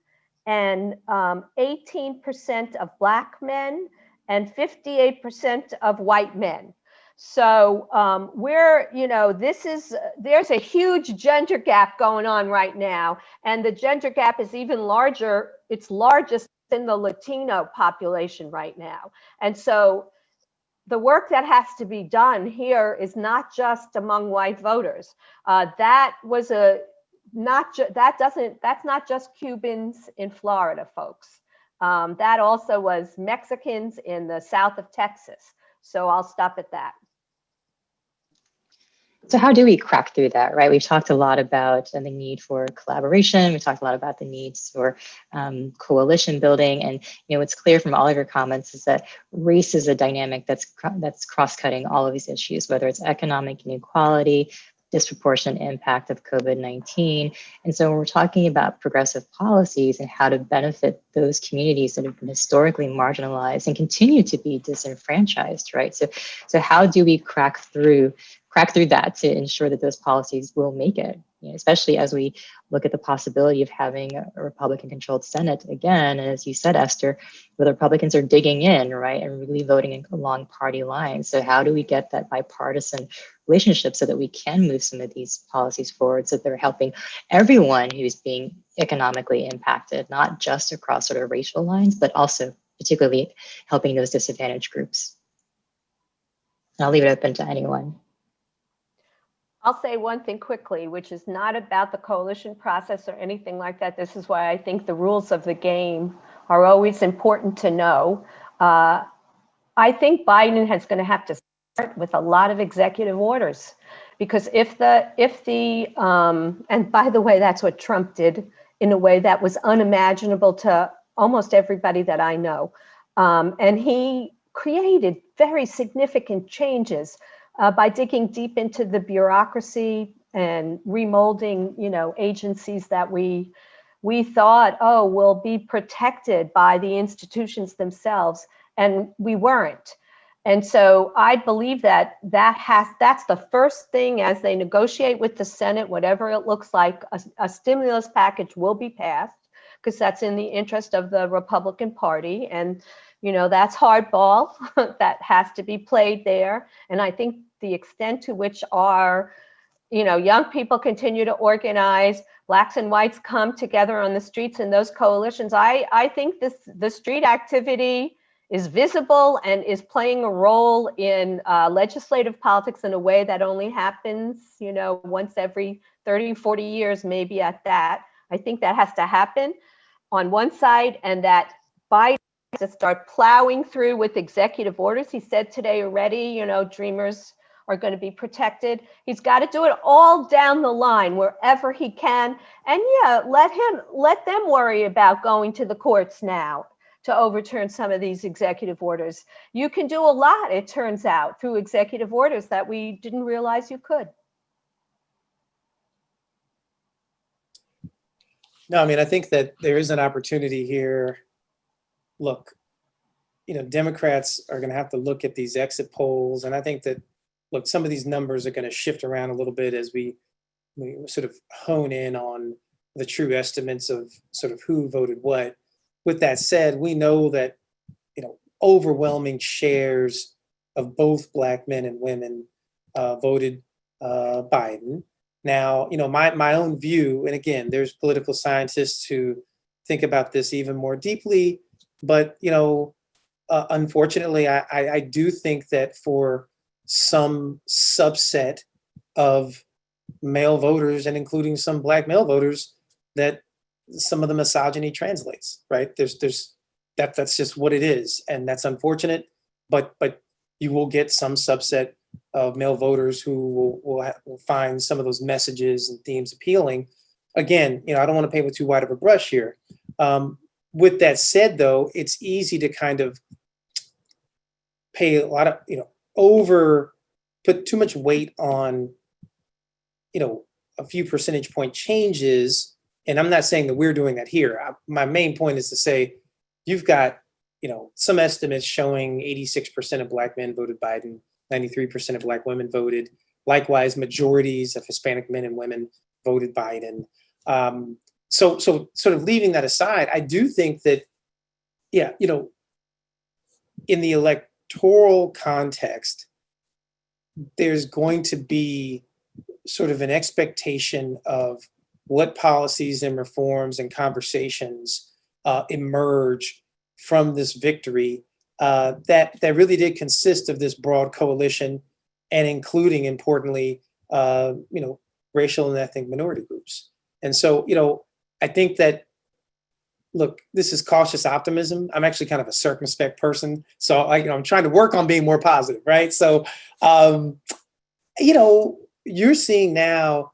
and 18% of Black men and 58% of white men. So there's a huge gender gap going on right now. And the gender gap is even larger. It's largest in the Latino population right now. And so the work that has to be done here is not just among white voters. That's not just Cubans in Florida, folks. That also was Mexicans in the south of Texas. So I'll stop at that. So how do we crack through that, right? We've talked a lot about the need for collaboration. We've talked a lot about the needs for coalition building. And what's clear from all of your comments is that race is a dynamic that's cross-cutting all of these issues, whether it's economic inequality, disproportionate impact of COVID-19. And so when we're talking about progressive policies and how to benefit those communities that have been historically marginalized and continue to be disenfranchised, right? So how do we crack through that to ensure that those policies will make it, especially as we look at the possibility of having a Republican-controlled Senate again, and as you said, Esther, where the Republicans are digging in, right, and really voting along party lines. So how do we get that bipartisan relationship so that we can move some of these policies forward so that they're helping everyone who's being economically impacted, not just across sort of racial lines, but also particularly helping those disadvantaged groups? And I'll leave it open to anyone. I'll say one thing quickly, which is not about the coalition process or anything like that. This is why I think the rules of the game are always important to know. I think Biden is going to have to start with a lot of executive orders, because if the and by the way, that's what Trump did in a way that was unimaginable to almost everybody that I know. And he created very significant changes by digging deep into the bureaucracy and remolding, agencies that we thought, will be protected by the institutions themselves, and we weren't. And so I believe that's the first thing as they negotiate with the Senate, whatever it looks like, a stimulus package will be passed, because that's in the interest of the Republican Party. And that's hardball that has to be played there. And I think the extent to which our, young people continue to organize, Blacks and whites come together on the streets in those coalitions, I think the street activity is visible and is playing a role in legislative politics in a way that only happens, once every 30, 40 years, maybe at that. I think that has to happen on one side, and that Biden to start plowing through with executive orders. He said today already, dreamers are going to be protected. He's got to do it all down the line wherever he can. And let them worry about going to the courts now to overturn some of these executive orders. You can do a lot, it turns out, through executive orders that we didn't realize you could. No, I think that there is an opportunity here. Look, Democrats are going to have to look at these exit polls. And I think that, some of these numbers are going to shift around a little bit as we sort of hone in on the true estimates of sort of who voted what. With that said, we know that, overwhelming shares of both Black men and women voted Biden. Now, my own view, and again, there's political scientists who think about this even more deeply, but, unfortunately, I do think that for some subset of male voters and including some Black male voters that some of the misogyny translates, right? That's just what it is. And that's unfortunate, but you will get some subset of male voters who will find some of those messages and themes appealing. Again, I don't want to paint with too wide of a brush here. With that said, though, it's easy to kind of pay a lot of, put too much weight on, a few percentage point changes. And I'm not saying that we're doing that here. My main point is to say, you've got, some estimates showing 86% of Black men voted Biden, 93% of Black women voted. Likewise, majorities of Hispanic men and women voted Biden. So sort of leaving that aside, I do think that, in the electoral context, there's going to be sort of an expectation of what policies and reforms and conversations emerge from this victory that really did consist of this broad coalition, and including, importantly, racial and ethnic minority groups. And so, I think that, look, this is cautious optimism. I'm actually kind of a circumspect person, so I'm trying to work on being more positive, right? So, you're seeing now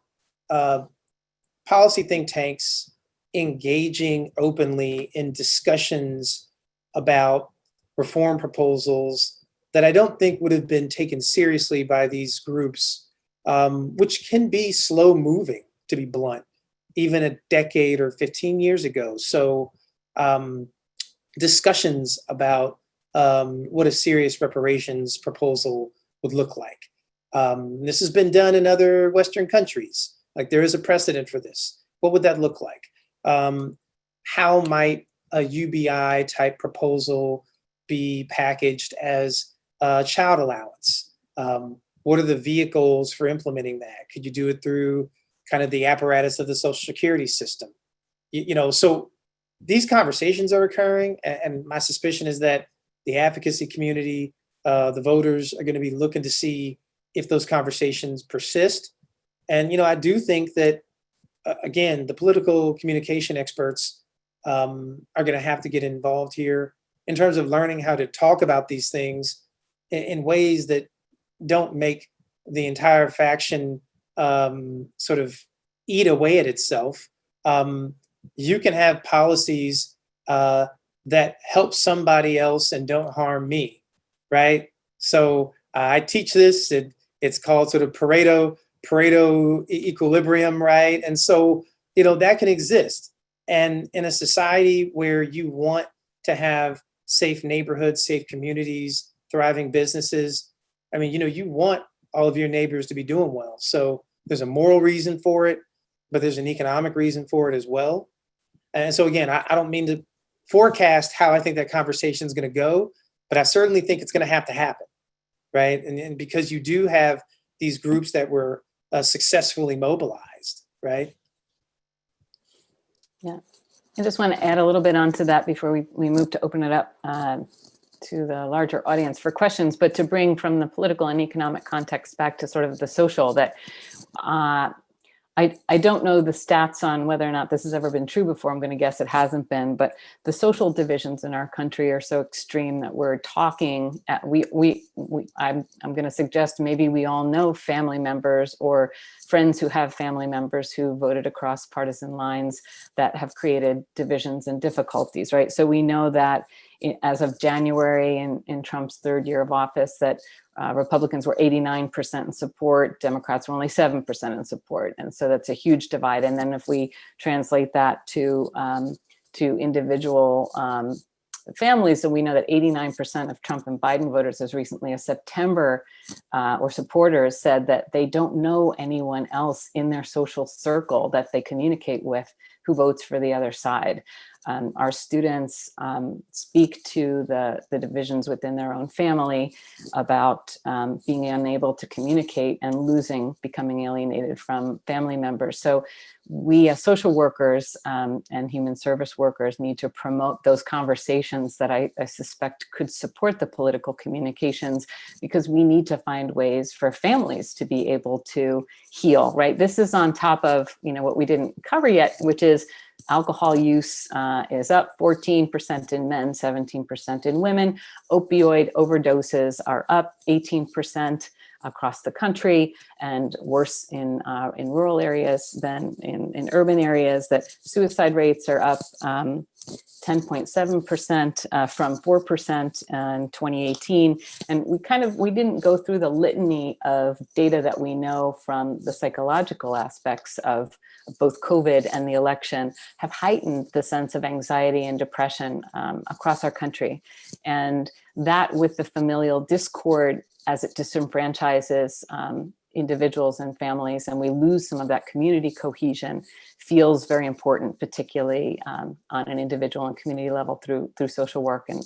policy think tanks engaging openly in discussions about reform proposals that I don't think would have been taken seriously by these groups, which can be slow moving, to be blunt, even a decade or 15 years ago. So discussions about what a serious reparations proposal would look like. This has been done in other Western countries. Like, there is a precedent for this. What would that look like? How might a UBI type proposal be packaged as a child allowance? What are the vehicles for implementing that? Could you do it through kind of the apparatus of the Social Security system? So these conversations are occurring, and my suspicion is that the advocacy community, the voters, are going to be looking to see if those conversations persist. And, I do think that, again, the political communication experts are going to have to get involved here in terms of learning how to talk about these things in ways that don't make the entire faction sort of eat away at itself. You can have policies that help somebody else and don't harm me, right? So I teach this. It's called sort of Pareto equilibrium, right? And so, that can exist. And in a society where you want to have safe neighborhoods, safe communities, thriving businesses, you want all of your neighbors to be doing well. So there's a moral reason for it, but there's an economic reason for it as well. And so again, I don't mean to forecast how I think that conversation is going to go, but I certainly think it's going to have to happen, right? And because you do have these groups that were successfully mobilized, right? Yeah, I just want to add a little bit onto that before we move to open it up to the larger audience for questions, but to bring from the political and economic context back to sort of the social, that I don't know the stats on whether or not this has ever been true before. I'm going to guess it hasn't been, but the social divisions in our country are so extreme that we're talking. I'm going to suggest maybe we all know family members or friends who have family members who voted across partisan lines that have created divisions and difficulties, right? So we know that as of January in Trump's third year of office, that Republicans were 89% in support, Democrats were only 7% in support. And so that's a huge divide. And then if we translate that to individual families, so we know that 89% of Trump and Biden voters as recently as September or supporters said that they don't know anyone else in their social circle that they communicate with who votes for the other side. Our students speak to the divisions within their own family about being unable to communicate and becoming alienated from family members. So we as social workers and human service workers need to promote those conversations that I suspect could support the political communications, because we need to find ways for families to be able to heal, right? This is on top of, what we didn't cover yet, which is alcohol use is up 14% in men, 17% in women. Opioid overdoses are up 18% across the country, and worse in rural areas than in urban areas. That suicide rates are up 10.7% from 4% in 2018. And we didn't go through the litany of data that we know from the psychological aspects of both COVID and the election have heightened the sense of anxiety and depression across our country. And that, with the familial discord as it disenfranchises individuals and families, and we lose some of that community cohesion, feels very important, particularly on an individual and community level through social work and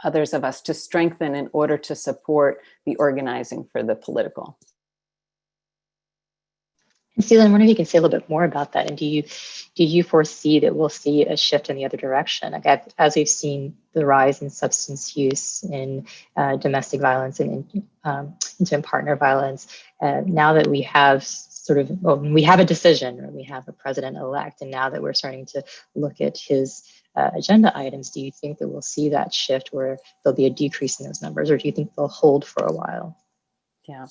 others of us to strengthen in order to support the organizing for the political. And Susan, I wonder if you can say a little bit more about that. And do you foresee that we'll see a shift in the other direction? Like, as we've seen the rise in substance use, in domestic violence, and intimate partner violence, now that we have we have a decision, or we have a president-elect, and now that we're starting to look at his agenda items, do you think that we'll see that shift where there'll be a decrease in those numbers, or do you think they'll hold for a while? Yeah,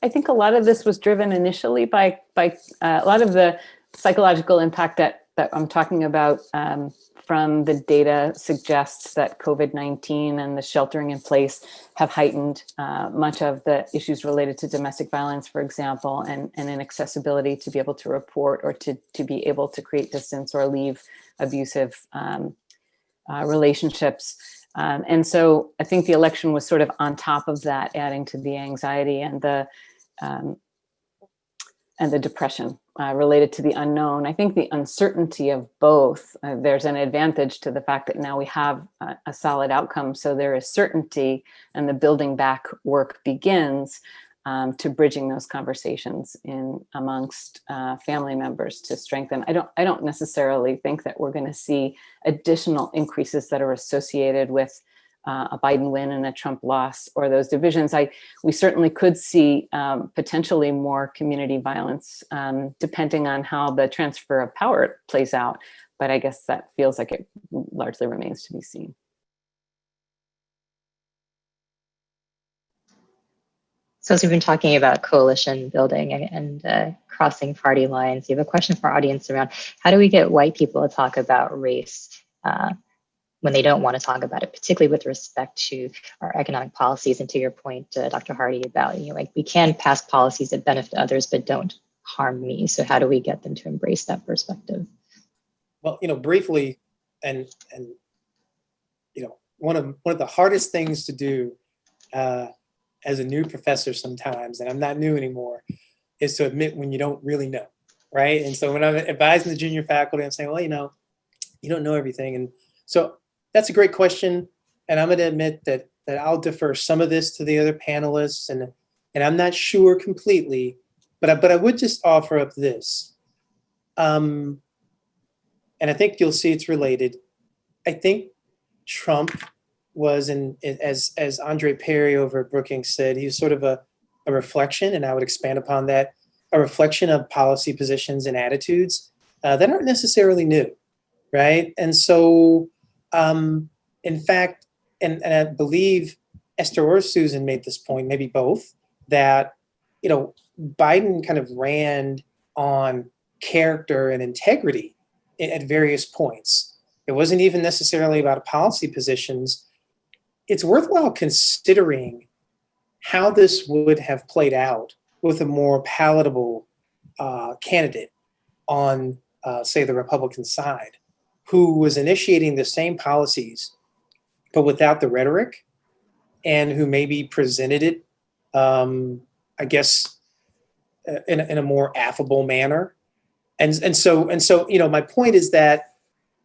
I think a lot of this was driven initially by a lot of the psychological impact that I'm talking about from the data suggests that COVID-19 and the sheltering in place have heightened much of the issues related to domestic violence, for example, and inaccessibility to be able to report or to be able to create distance or leave abusive relationships. And so I think the election was sort of on top of that, adding to the anxiety and the depression related to the unknown. I think the uncertainty of both, there's an advantage to the fact that now we have a solid outcome. So there is certainty, and the building back work begins to bridging those conversations amongst family members to strengthen. I don't necessarily think that we're going to see additional increases that are associated with a Biden win and a Trump loss, or those divisions. We certainly could see potentially more community violence, depending on how the transfer of power plays out. But I guess that feels like it largely remains to be seen. So as we've been talking about coalition building and crossing party lines, you have a question for our audience around how do we get white people to talk about race when they don't want to talk about it, particularly with respect to our economic policies. And to your point, Dr. Hardy, about, we can pass policies that benefit others, but don't harm me. So how do we get them to embrace that perspective? Well, briefly, and one of the hardest things to do as a new professor sometimes, and I'm not new anymore, is to admit when you don't really know, right? And so when I'm advising the junior faculty, I'm saying, well, you don't know everything. And so that's a great question. And I'm going to admit that I'll defer some of this to the other panelists, and I'm not sure completely, but I would just offer up this. And I think you'll see it's related. I think Trump was, as Andre Perry over at Brookings said, he was sort of a reflection, and I would expand upon that, a reflection of policy positions and attitudes that aren't necessarily new, right? And so, in fact, and I believe Ester or Susan made this point, maybe both, that, Biden kind of ran on character and integrity at various points. It wasn't even necessarily about policy positions. It's worthwhile considering how this would have played out with a more palatable candidate on, say, the Republican side, who was initiating the same policies, but without the rhetoric, and who maybe presented it, I guess, in a more affable manner. And so, you know, my point is that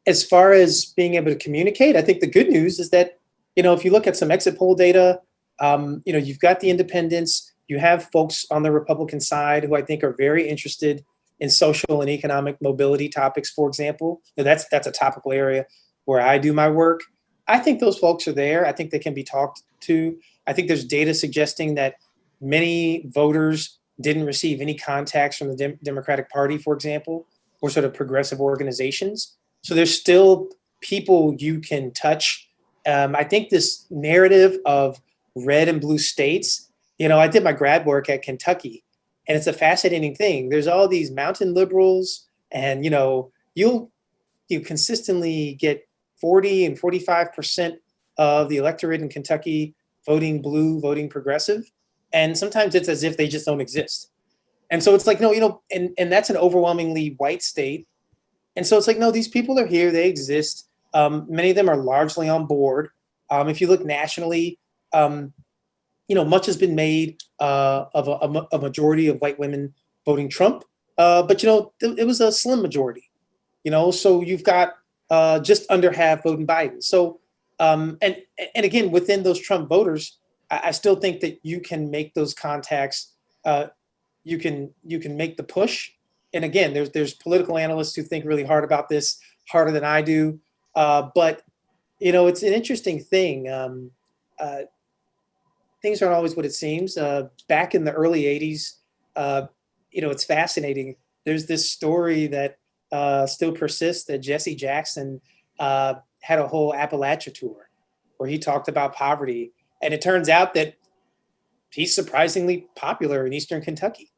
as far as being able to communicate, I think the good news is that, you know, if you look at some exit poll data, you know, you've got the independents, you have folks on the Republican side who I think are very interested in social and economic mobility topics, for example. And that's a topical area where I do my work. I think those folks are there. I think they can be talked to. I think there's data suggesting that many voters didn't receive any contacts from the Democratic Party, for example, or sort of progressive organizations. So there's still people you can touch. I think this narrative of red and blue states, you know, I did my grad work at Kentucky, and it's a fascinating thing. There's all these mountain liberals, and, you know, you consistently get 40 and 45% of the electorate in Kentucky voting blue, voting progressive. And sometimes it's as if they just don't exist. And so it's like, no, you know, and that's an overwhelmingly white state. And so it's like, no, these people are here, they exist. Many of them are largely on board. If you look nationally, you know, much has been made of a majority of white women voting Trump. But, you know, it was a slim majority, you know, so you've got just under half voting Biden. So, and again, within those Trump voters, I still think that you can make those contacts. You can make the push. And again, there's political analysts who think really hard about this, harder than I do. But, you know, it's an interesting thing. Things aren't always what it seems. Back in the early 80s, you know, it's fascinating. There's this story that still persists that Jesse Jackson had a whole Appalachia tour where he talked about poverty. And it turns out that he's surprisingly popular in Eastern Kentucky.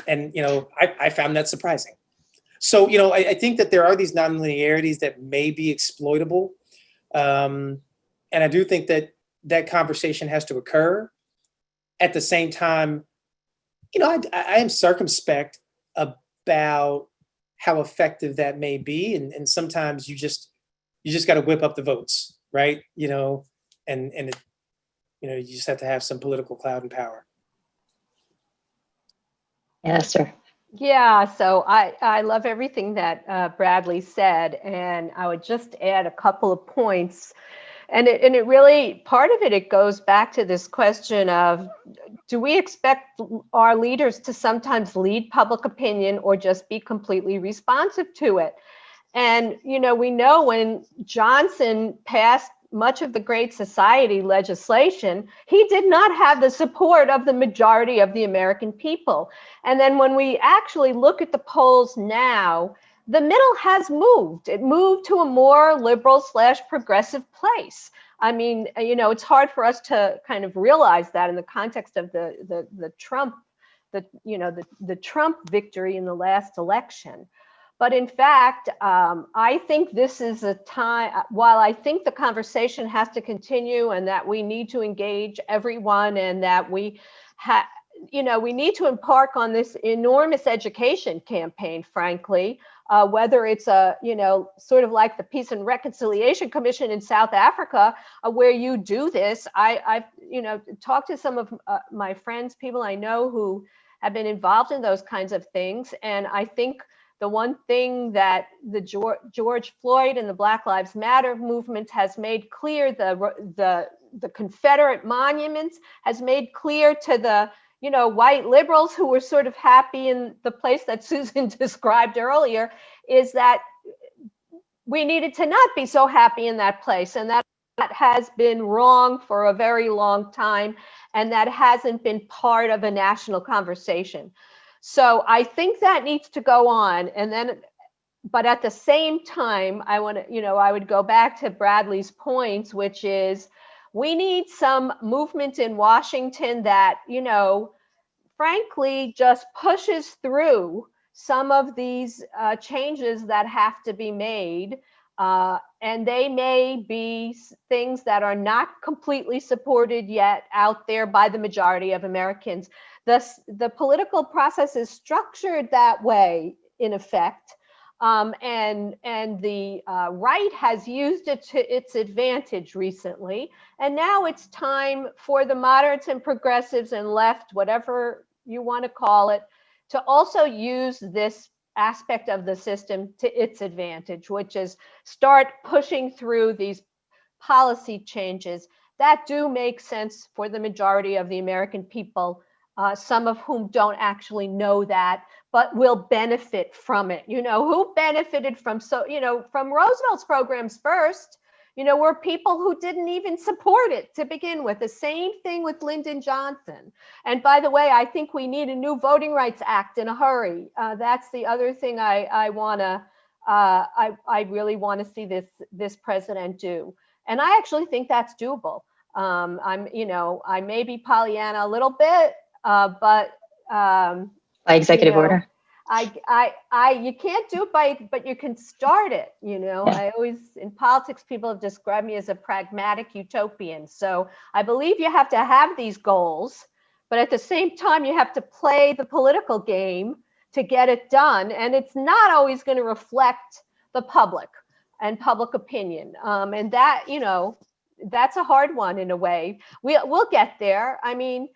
And, you know, I found that surprising. So, you know, I think that there are these nonlinearities that may be exploitable. And I do think that that conversation has to occur. At the same time, you know, I am circumspect about how effective that may be. And sometimes you just got to whip up the votes, right? You know, and it, you know, you just have to have some political clout and power. Ester. Yeah, so I love everything that Bradley said, and I would just add a couple of points. And it really, part of it goes back to this question of, do we expect our leaders to sometimes lead public opinion or just be completely responsive to it? And, you know when Johnson passed much of the Great Society legislation, he did not have the support of the majority of the American people. And then when we actually look at the polls now, the middle has moved. It moved to a more liberal/progressive place. I mean, you know, it's hard for us to kind of realize that in the context of the Trump, the Trump victory in the last election. But in fact, I think this is a time, while I think the conversation has to continue and that we need to engage everyone and that we need to embark on this enormous education campaign, frankly, whether it's sort of like the Peace and Reconciliation Commission in South Africa, where you do this. I've talked to some of my friends, people I know who have been involved in those kinds of things. And I think the one thing that the George Floyd and the Black Lives Matter movement has made clear, the Confederate monuments has made clear to the white liberals who were sort of happy in the place that Susan described earlier, is that we needed to not be so happy in that place. And that has been wrong for a very long time. And that hasn't been part of a national conversation. So I think that needs to go on. But at the same time, I would go back to Bradley's points, which is we need some movement in Washington that, frankly, just pushes through some of these changes that have to be made. And they may be things that are not completely supported yet out there by the majority of Americans. The political process is structured that way, in effect, and the right has used it to its advantage recently. And now it's time for the moderates and progressives and left, whatever you want to call it, to also use this aspect of the system to its advantage, which is start pushing through these policy changes that do make sense for the majority of the American people, some of whom don't actually know that, but will benefit from it. Who benefited from from Roosevelt's programs first, were people who didn't even support it to begin with. The same thing with Lyndon Johnson. And by the way, I think we need a new Voting Rights Act in a hurry. That's the other thing I really want to see this president do. And I actually think that's doable. I may be Pollyanna a little bit, but by executive order. You can't do it but you can start it. Yeah. I always, in politics, people have described me as a pragmatic utopian. So I believe you have to have these goals, but at the same time, you have to play the political game to get it done. And it's not always going to reflect the public and public opinion. And that, that's a hard one in a way. We'll get there. I mean,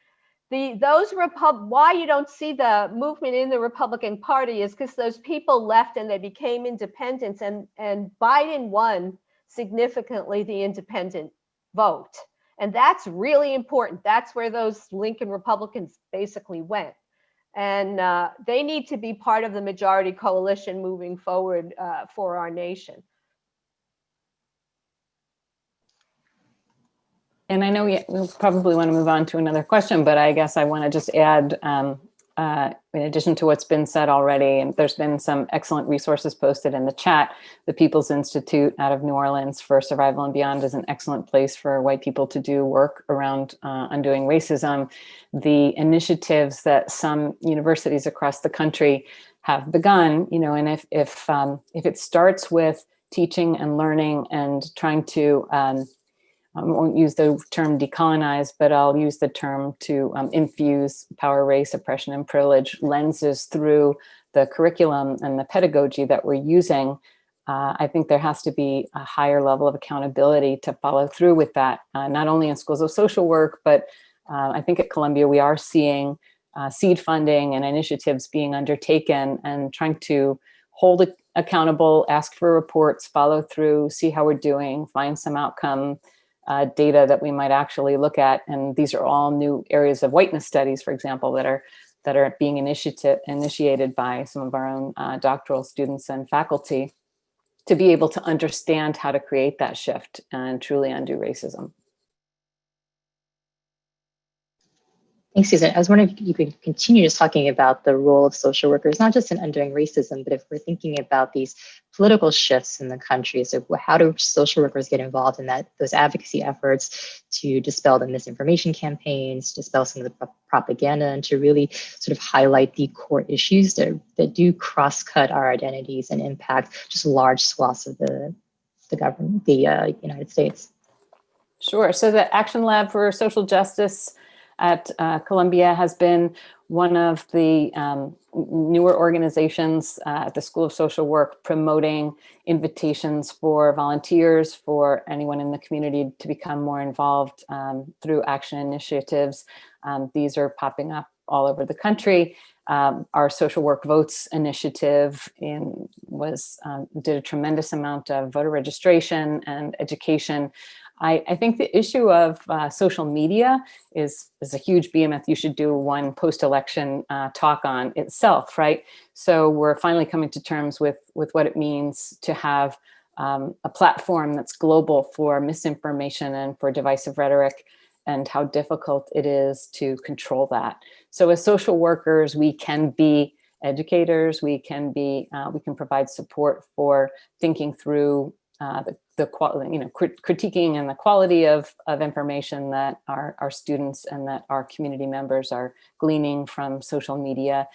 why you don't see the movement in the Republican Party is because those people left and they became independents, and Biden won significantly the independent vote. And that's really important. That's where those Lincoln Republicans basically went. And they need to be part of the majority coalition moving forward for our nation. And I know we'll probably want to move on to another question, but I guess I want to just add, in addition to what's been said already, and there's been some excellent resources posted in the chat. The People's Institute out of New Orleans for Survival and Beyond is an excellent place for white people to do work around undoing racism. The initiatives that some universities across the country have begun, and if it starts with teaching and learning and trying to I won't use the term decolonize, but I'll use the term to infuse power, race, oppression, and privilege lenses through the curriculum and the pedagogy that we're using. I think there has to be a higher level of accountability to follow through with that, not only in schools of social work, but I think at Columbia we are seeing seed funding and initiatives being undertaken and trying to hold it accountable, ask for reports, follow through, see how we're doing, find some outcome data that we might actually look at. And these are all new areas of whiteness studies, for example, that are being initiated by some of our own doctoral students and faculty to be able to understand how to create that shift and truly undo racism. Thanks, Susan. I was wondering if you could continue just talking about the role of social workers, not just in undoing racism, but if we're thinking about these political shifts in the country. So how do social workers get involved in those advocacy efforts to dispel the misinformation campaigns, dispel some of the propaganda, and to really sort of highlight the core issues that do cross-cut our identities and impact just large swaths of the government, the United States? Sure. So the Action Lab for Social Justice at Columbia has been one of the newer organizations at the School of Social Work promoting invitations for volunteers, for anyone in the community to become more involved through action initiatives. These are popping up all over the country. Our Social Work Votes initiative did a tremendous amount of voter registration and education. I think the issue of social media is a huge behemoth. You should do one post-election talk on itself, right? So we're finally coming to terms with what it means to have a platform that's global for misinformation and for divisive rhetoric, and how difficult it is to control that. So as social workers, we can be educators. We can provide support for thinking through the quality, critiquing and the quality of information that our students and that our community members are gleaning from social media.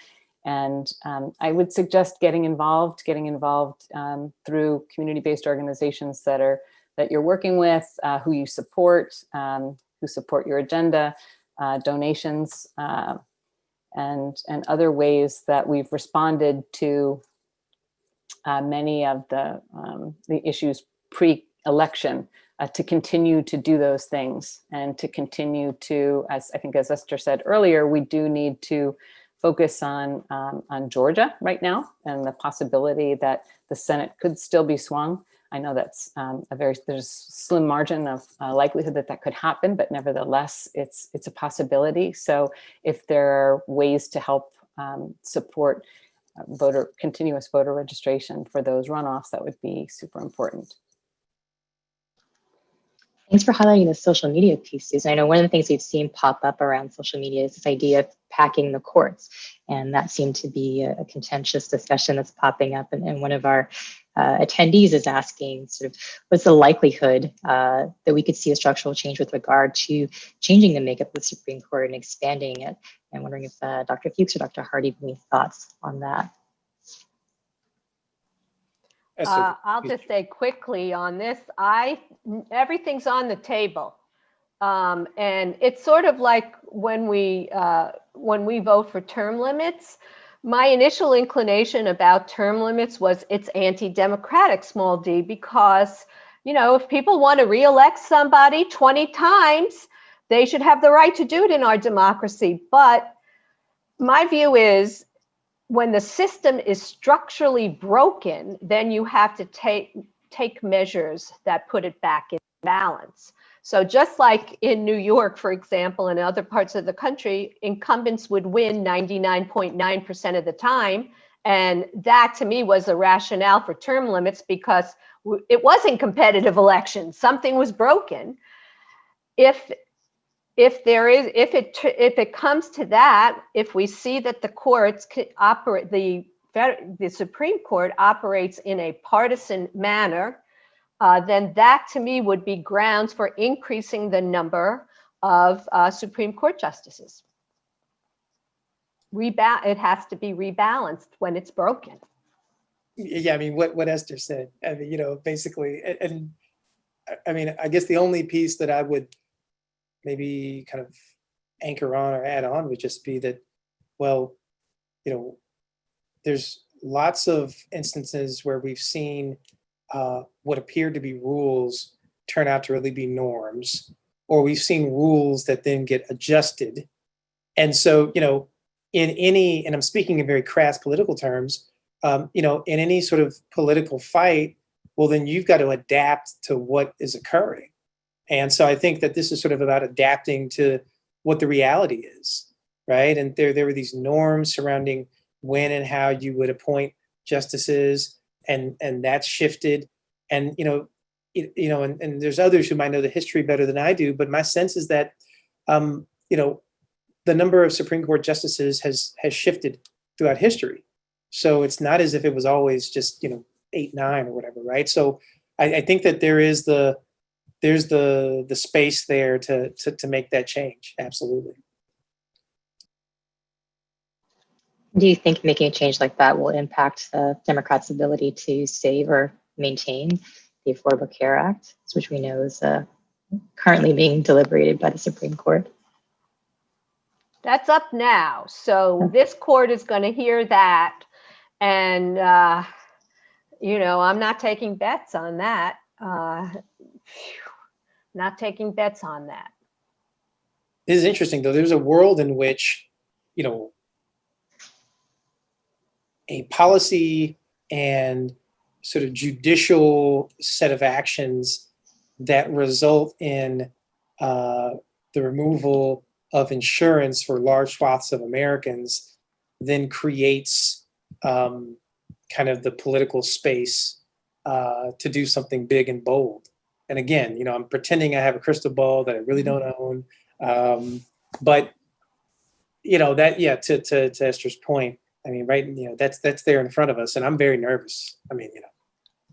And I would suggest getting involved through community-based organizations that you're working with, who you support, who support your agenda, donations, and other ways that we've responded to many of the issues pre-election, to continue to do those things and to continue to, as Ester said earlier, we do need to focus on Georgia right now and the possibility that the Senate could still be swung. I know that's there's a slim margin of likelihood that that could happen, but nevertheless, it's a possibility. So if there are ways to help support continuous voter registration for those runoffs, that would be super important. Thanks for highlighting the social media piece, Susan. I know one of the things we've seen pop up around social media is this idea of packing the courts. And that seemed to be a contentious discussion that's popping up. And one of our attendees is asking sort of what's the likelihood that we could see a structural change with regard to changing the makeup of the Supreme Court and expanding it. And wondering if Dr. Fuchs or Dr. Hardy have any thoughts on that. I'll just say quickly on this, everything's on the table. And it's sort of like when we vote for term limits, my initial inclination about term limits was it's anti-democratic, small d, because, you know, if people want to reelect somebody 20 times, they should have the right to do it in our democracy. But my view is, when the system is structurally broken, then you have to take measures that put it back in balance. So just like in New York, for example, and other parts of the country, incumbents would win 99.9% of the time. And that to me was a rationale for term limits, because it wasn't competitive elections. Something was broken. If it comes to that, if we see that the courts operate, the Supreme Court operates in a partisan manner, then that to me would be grounds for increasing the number of Supreme Court justices. It has to be rebalanced when it's broken. Yeah, I mean, what Esther said, I mean, you know, basically, and I mean, I guess the only piece that I would maybe kind of anchor on or add on would just be that, well, you know, there's lots of instances where we've seen what appeared to be rules turn out to really be norms, or we've seen rules that then get adjusted. And so, you know, in any, and I'm speaking in very crass political terms, you know, in any sort of political fight, well, then you've got to adapt to what is occurring. And so I think that this is sort of about adapting to what the reality is, right? And there were these norms surrounding when and how you would appoint justices, and that's shifted. And and there's others who might know the history better than I do, but my sense is that the number of Supreme Court justices has shifted throughout history. So it's not as if it was always just 8, 9 or whatever, right? So I think that there's the space there to make that change. Absolutely. Do you think making a change like that will impact Democrats' ability to save or maintain the Affordable Care Act, which we know is currently being deliberated by the Supreme Court? That's up now. So this court is going to hear that. And, I'm not taking bets on that. Not taking bets on that. This is interesting, though. There's a world in which, a policy and sort of judicial set of actions that result in the removal of insurance for large swaths of Americans then creates kind of the political space to do something big and bold. And again, I'm pretending I have a crystal ball that I really don't own. But to Esther's point, I mean, right, that's there in front of us, and I'm very nervous. I mean,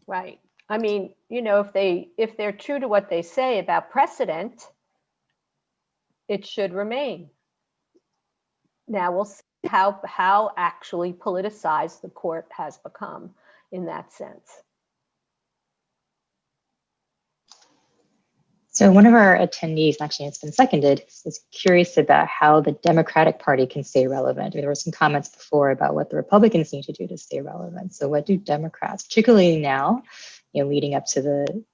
Right. I mean, if they're true to what they say about precedent, it should remain. Now we'll see how actually politicized the court has become in that sense. So one of our attendees, actually it's been seconded, is curious about how the Democratic Party can stay relevant. There were some comments before about what the Republicans need to do to stay relevant. So what do Democrats, particularly now, leading up to the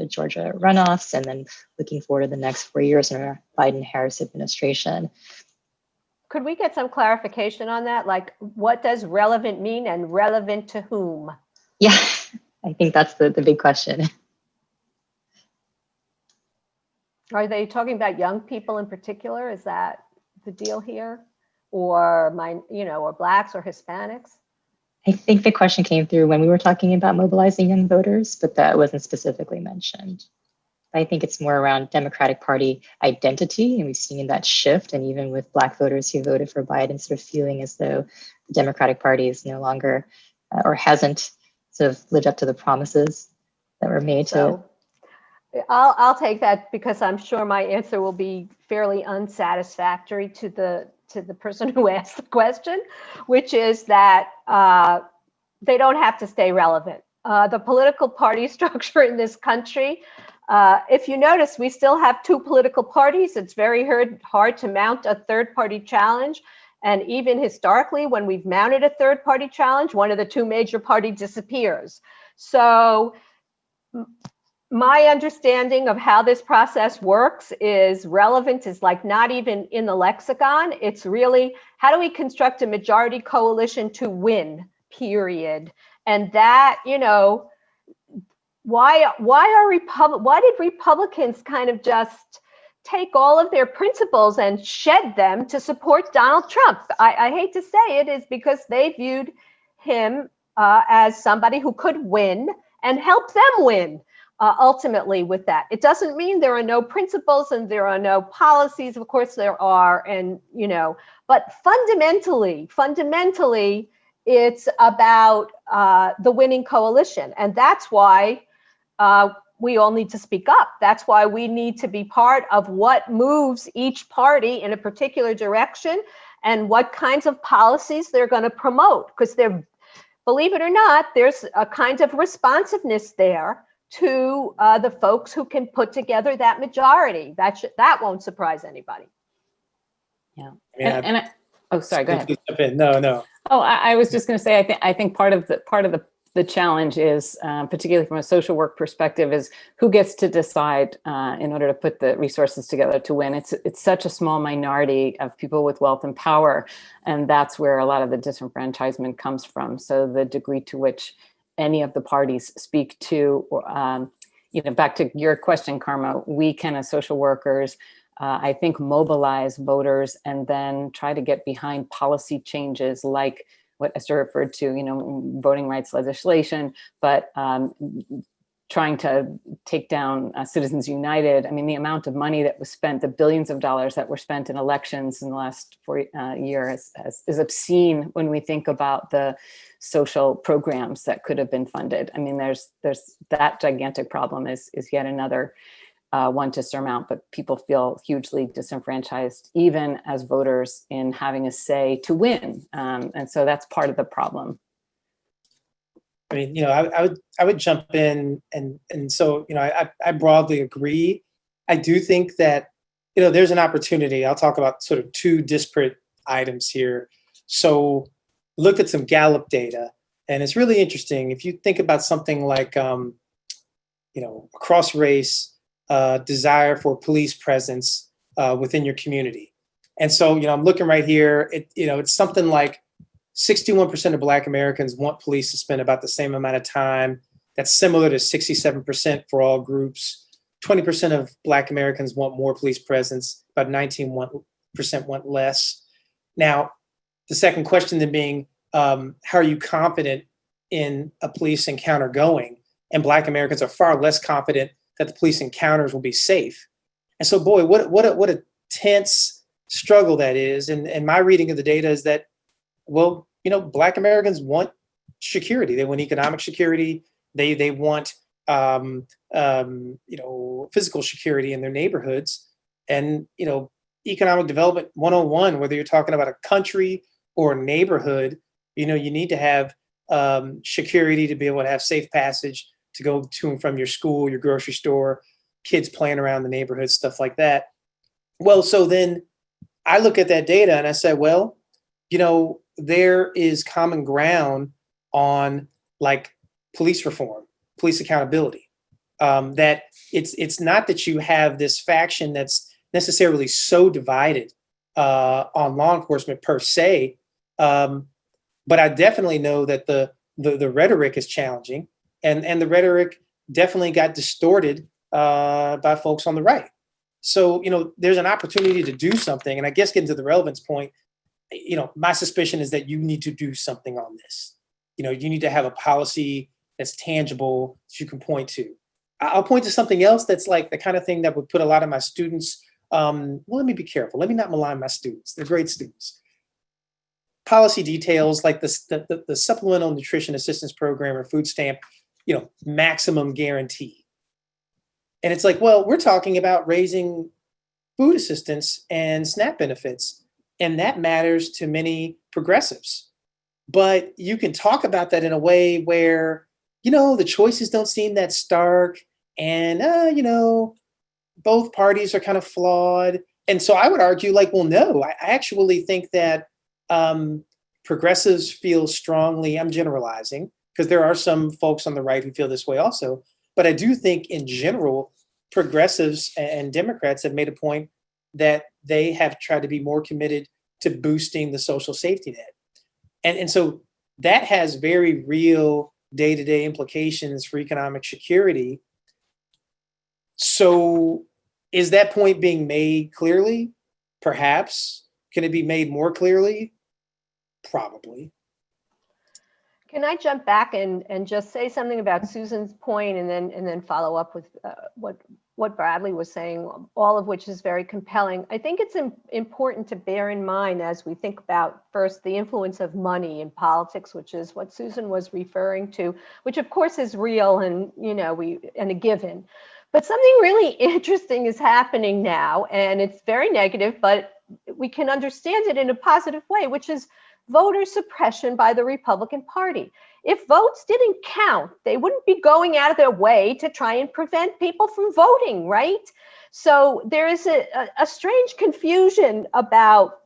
Georgia runoffs and then looking forward to the next 4 years in our Biden-Harris administration, Could we get some clarification on that? Like, what does relevant mean and relevant to whom? Yeah, I think that's the big question. Are they talking about young people in particular? Is that the deal here? Or or Blacks or Hispanics? I think the question came through when we were talking about mobilizing young voters, but that wasn't specifically mentioned. I think it's more around Democratic Party identity, and we've seen that shift. And even with Black voters who voted for Biden, sort of feeling as though the Democratic Party is no longer or hasn't sort of lived up to the promises that were made to it. I'll take that because I'm sure my answer will be fairly unsatisfactory to the person who asked the question, which is that they don't have to stay relevant. The political party structure in this country, if you notice, we still have two political parties. It's very hard to mount a third party challenge. And even historically, when we've mounted a third party challenge, one of the two major parties disappears. So my understanding of how this process works is relevant is like not even in the lexicon. It's really, how do we construct a majority coalition to win, period? And that, why did Republicans kind of just take all of their principles and shed them to support Donald Trump? I hate to say it, is because they viewed him as somebody who could win and help them win. Ultimately with that. It doesn't mean there are no principles and there are no policies. Of course there are, but fundamentally, it's about the winning coalition. And that's why we all need to speak up. That's why we need to be part of what moves each party in a particular direction and what kinds of policies they're going to promote. Because believe it or not, there's a kind of responsiveness there to the folks who can put together that majority. That won't surprise anybody. Yeah. Sorry, go ahead. No. Oh, I was just going to say, I think part of the challenge is, particularly from a social work perspective, is who gets to decide in order to put the resources together to win. It's such a small minority of people with wealth and power, and that's where a lot of the disenfranchisement comes from. So the degree to which any of the parties speak to, back to your question, Karma, we can, as social workers, I think, mobilize voters and then try to get behind policy changes like what Esther referred to, voting rights legislation, but trying to take down Citizens United. I mean, the amount of money that was spent, the billions of dollars that were spent in elections in the last 4 years is obscene when we think about the social programs that could have been funded. I mean, there's that gigantic problem is yet another one to surmount, but people feel hugely disenfranchised, even as voters, in having a say to win. And so that's part of the problem. I mean, I would jump in and so, I broadly agree. I do think that, there's an opportunity. I'll talk about sort of two disparate items here. So looked at some Gallup data, and it's really interesting. If you think about something like, across race, desire for police presence within your community. And so, I'm looking right here, it's something like 61% of Black Americans want police to spend about the same amount of time. That's similar to 67% for all groups. 20% of Black Americans want more police presence, about 19% want less. Now, the second question then being, how are you confident in a police encounter going? And Black Americans are far less confident that the police encounters will be safe. And so, boy, what a tense struggle that is. And my reading of the data is that, well, Black Americans want security. They want economic security. They want, physical security in their neighborhoods. And, economic development 101, whether you're talking about a country or a neighborhood, you need to have security to be able to have safe passage to go to and from your school, your grocery store, kids playing around the neighborhood, stuff like that. Well, so then I look at that data and I said, well, there is common ground on like police reform, police accountability. That it's not that you have this faction that's necessarily so divided on law enforcement per se. But I definitely know that the rhetoric is challenging, and the rhetoric definitely got distorted by folks on the right. So, there's an opportunity to do something. And I guess getting to the relevance point, my suspicion is that you need to do something on this. You need to have a policy that's tangible that you can point to. I'll point to something else that's like the kind of thing that would put a lot of my students, well, let me be careful. Let me not malign my students. They're great students. Policy details like the Supplemental Nutrition Assistance Program or food stamp, maximum guarantee. And it's like, well, we're talking about raising food assistance and SNAP benefits, and that matters to many progressives. But you can talk about that in a way where, the choices don't seem that stark, and, both parties are kind of flawed. And so I would argue, like, well, no, I actually think that progressives feel strongly, I'm generalizing, because there are some folks on the right who feel this way also. But I do think in general, progressives and Democrats have made a point that they have tried to be more committed to boosting the social safety net. And so that has very real day-to-day implications for economic security. So is that point being made clearly? Perhaps. Can it be made more clearly? Probably. Can I jump back and just say something about Susan's point and then follow up with what Bradley was saying, all of which is very compelling. I think it's important to bear in mind as we think about first the influence of money in politics, which is what Susan was referring to, which of course is real and and a given. But something really interesting is happening now, and it's very negative, but we can understand it in a positive way, which is voter suppression by the Republican Party. If votes didn't count, they wouldn't be going out of their way to try and prevent people from voting, right? So there is a strange confusion about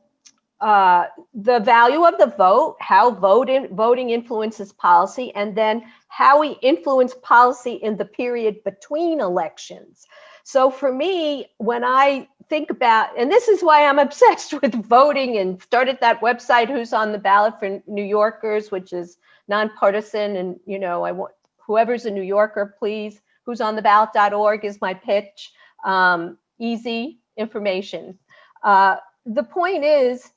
the value of the vote, how voting influences policy, and then how we influence policy in the period between elections. So for me, when I think about, and this is why I'm obsessed with voting and started that website, Who's on the Ballot for New Yorkers, which is nonpartisan. And, I want whoever's a New Yorker, please, who'sontheballot.org is my pitch. Easy information. The point is,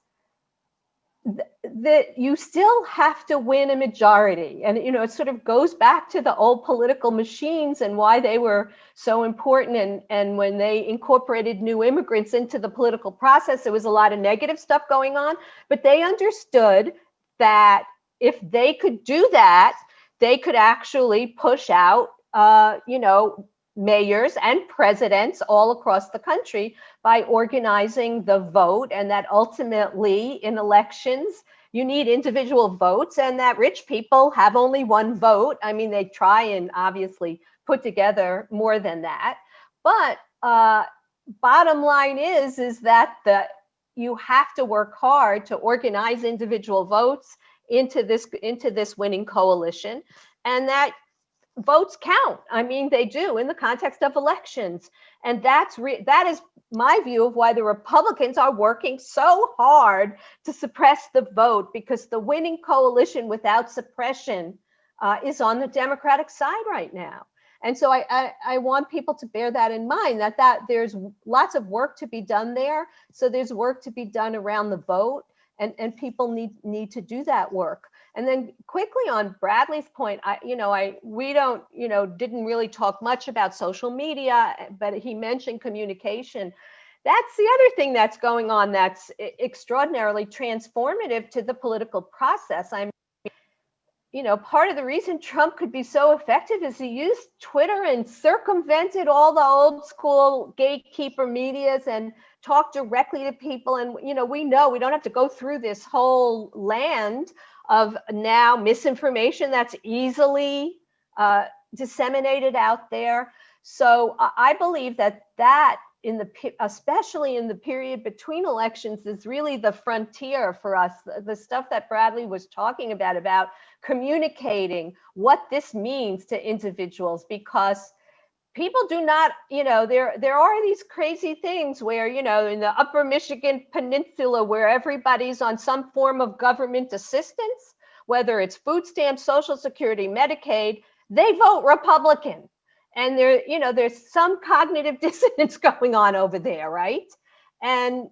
that you still have to win a majority. And, it sort of goes back to the old political machines and why they were so important. And when they incorporated new immigrants into the political process, there was a lot of negative stuff going on, but they understood that if they could do that, they could actually push out, mayors and presidents all across the country by organizing the vote, and that ultimately in elections you need individual votes, and that rich people have only one vote. I mean, they try and obviously put together more than that, but bottom line is that you have to work hard to organize individual votes into this winning coalition, and that votes count. I mean, they do in the context of elections. And that is my view of why the Republicans are working so hard to suppress the vote, because the winning coalition without suppression is on the Democratic side right now. And so I want people to bear that in mind, that there's lots of work to be done there. So there's work to be done around the vote, and people need to do that work. And then quickly on Bradley's point, we didn't really talk much about social media, but he mentioned communication. That's the other thing that's going on that's extraordinarily transformative to the political process. I mean, part of the reason Trump could be so effective is he used Twitter and circumvented all the old school gatekeeper medias and talked directly to people. And, we know we don't have to go through this whole land of now misinformation that's easily disseminated out there. So I believe that especially in the period between elections, is really the frontier for us. The stuff that Bradley was talking about communicating what this means to individuals, because people do not, there are these crazy things where, in the upper Michigan Peninsula, where everybody's on some form of government assistance, whether it's food stamps, Social Security, Medicaid, they vote Republican. And there's some cognitive dissonance going on over there, right? And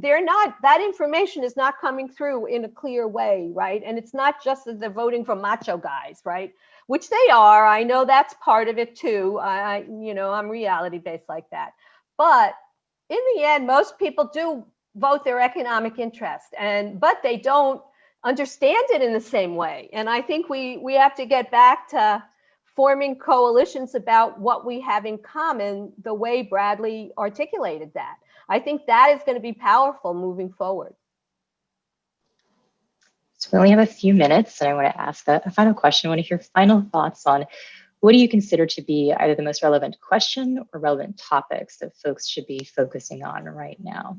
that information is not coming through in a clear way, right? And it's not just that they're voting for macho guys, right? Which they are. I know that's part of it too. I'm reality based like that. But in the end, most people do vote their economic interest, but they don't understand it in the same way. And I think we have to get back to forming coalitions about what we have in common, the way Bradley articulated that. I think that is going to be powerful moving forward. So we only have a few minutes, and I want to ask a final question. I want to hear final thoughts on what do you consider to be either the most relevant question or relevant topics that folks should be focusing on right now?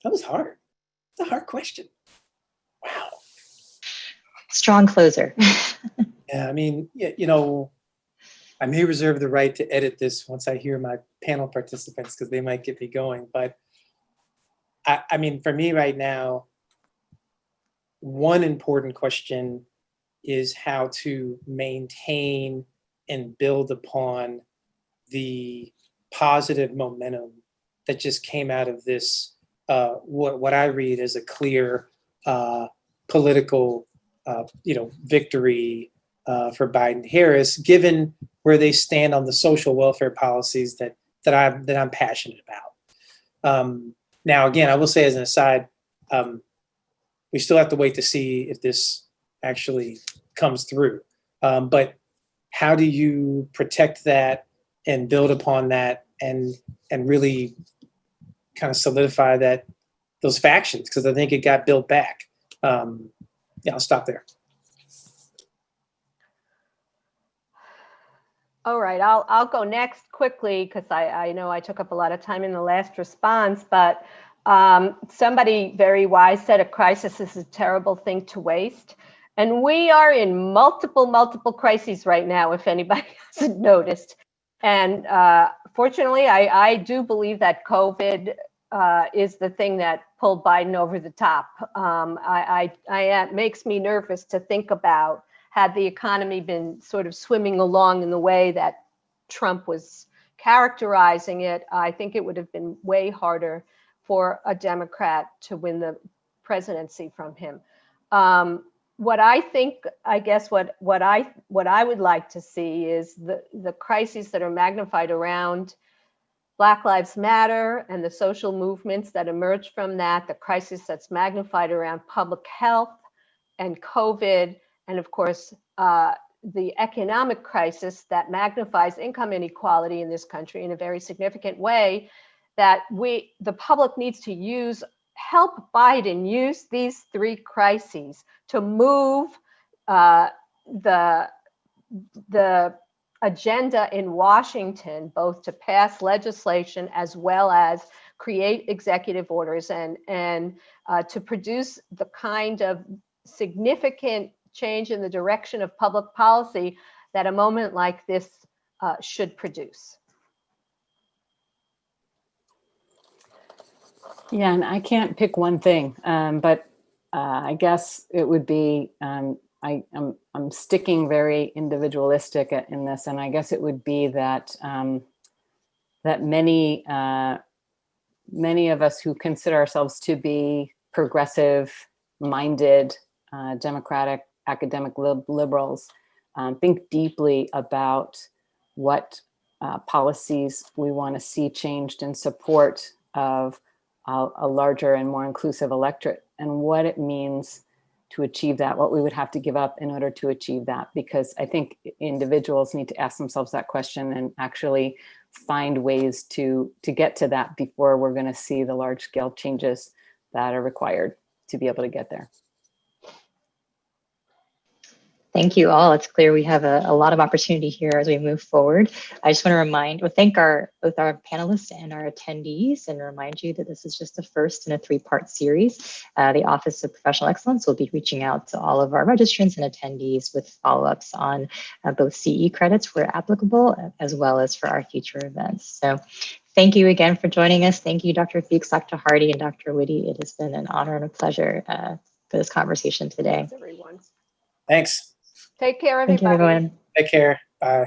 That was hard. It's a hard question. Wow. Strong closer. Yeah, I mean, I may reserve the right to edit this once I hear my panel participants, because they might get me going. But I mean, for me right now, one important question is how to maintain and build upon the positive momentum that just came out of this, what I read as a clear political, victory for Biden-Harris, given where they stand on the social welfare policies that I'm passionate about. Now, again, I will say as an aside, we still have to wait to see if this actually comes through. But how do you protect that and build upon that and really kind of solidify those factions? Because I think it got built back. I'll stop there. All right, I'll go next quickly, because I know I took up a lot of time in the last response, but somebody very wise said a crisis is a terrible thing to waste. And we are in multiple crises right now, if anybody hasn't noticed. And fortunately, I do believe that COVID is the thing that pulled Biden over the top. It makes me nervous to think about, had the economy been sort of swimming along in the way that Trump was characterizing it, I think it would have been way harder for a Democrat to win the presidency from him. What I think, I guess, what I would like to see is the crises that are magnified around Black Lives Matter and the social movements that emerge from that, the crisis that's magnified around public health and COVID, and of course, the economic crisis that magnifies income inequality in this country in a very significant way, that the public needs to help Biden use these three crises to move the agenda in Washington, both to pass legislation as well as create executive orders and to produce the kind of significant change in the direction of public policy that a moment like this should produce. Yeah, and I can't pick one thing, but I guess it would be, I'm sticking very individualistic in this, and I guess it would be that that many of us who consider ourselves to be progressive-minded, democratic, academic liberals, think deeply about what policies we want to see changed in support of a larger and more inclusive electorate, and what it means to achieve that, what we would have to give up in order to achieve that. Because I think individuals need to ask themselves that question and actually find ways to get to that before we're going to see the large scale changes that are required to be able to get there. Thank you all. It's clear we have a lot of opportunity here as we move forward. I just want to thank both our panelists and our attendees, and remind you that this is just the first in a 3-part series. The Office of Professional Excellence will be reaching out to all of our registrants and attendees with follow-ups on both CE credits where applicable, as well as for our future events. So thank you again for joining us. Thank you, Dr. Fuchs, Dr. Hardy, and Dr. Witty. It has been an honor and a pleasure for this conversation today. Thanks, everyone. Thanks. Take care, Thank you, everybody. everyone. Take care. Bye.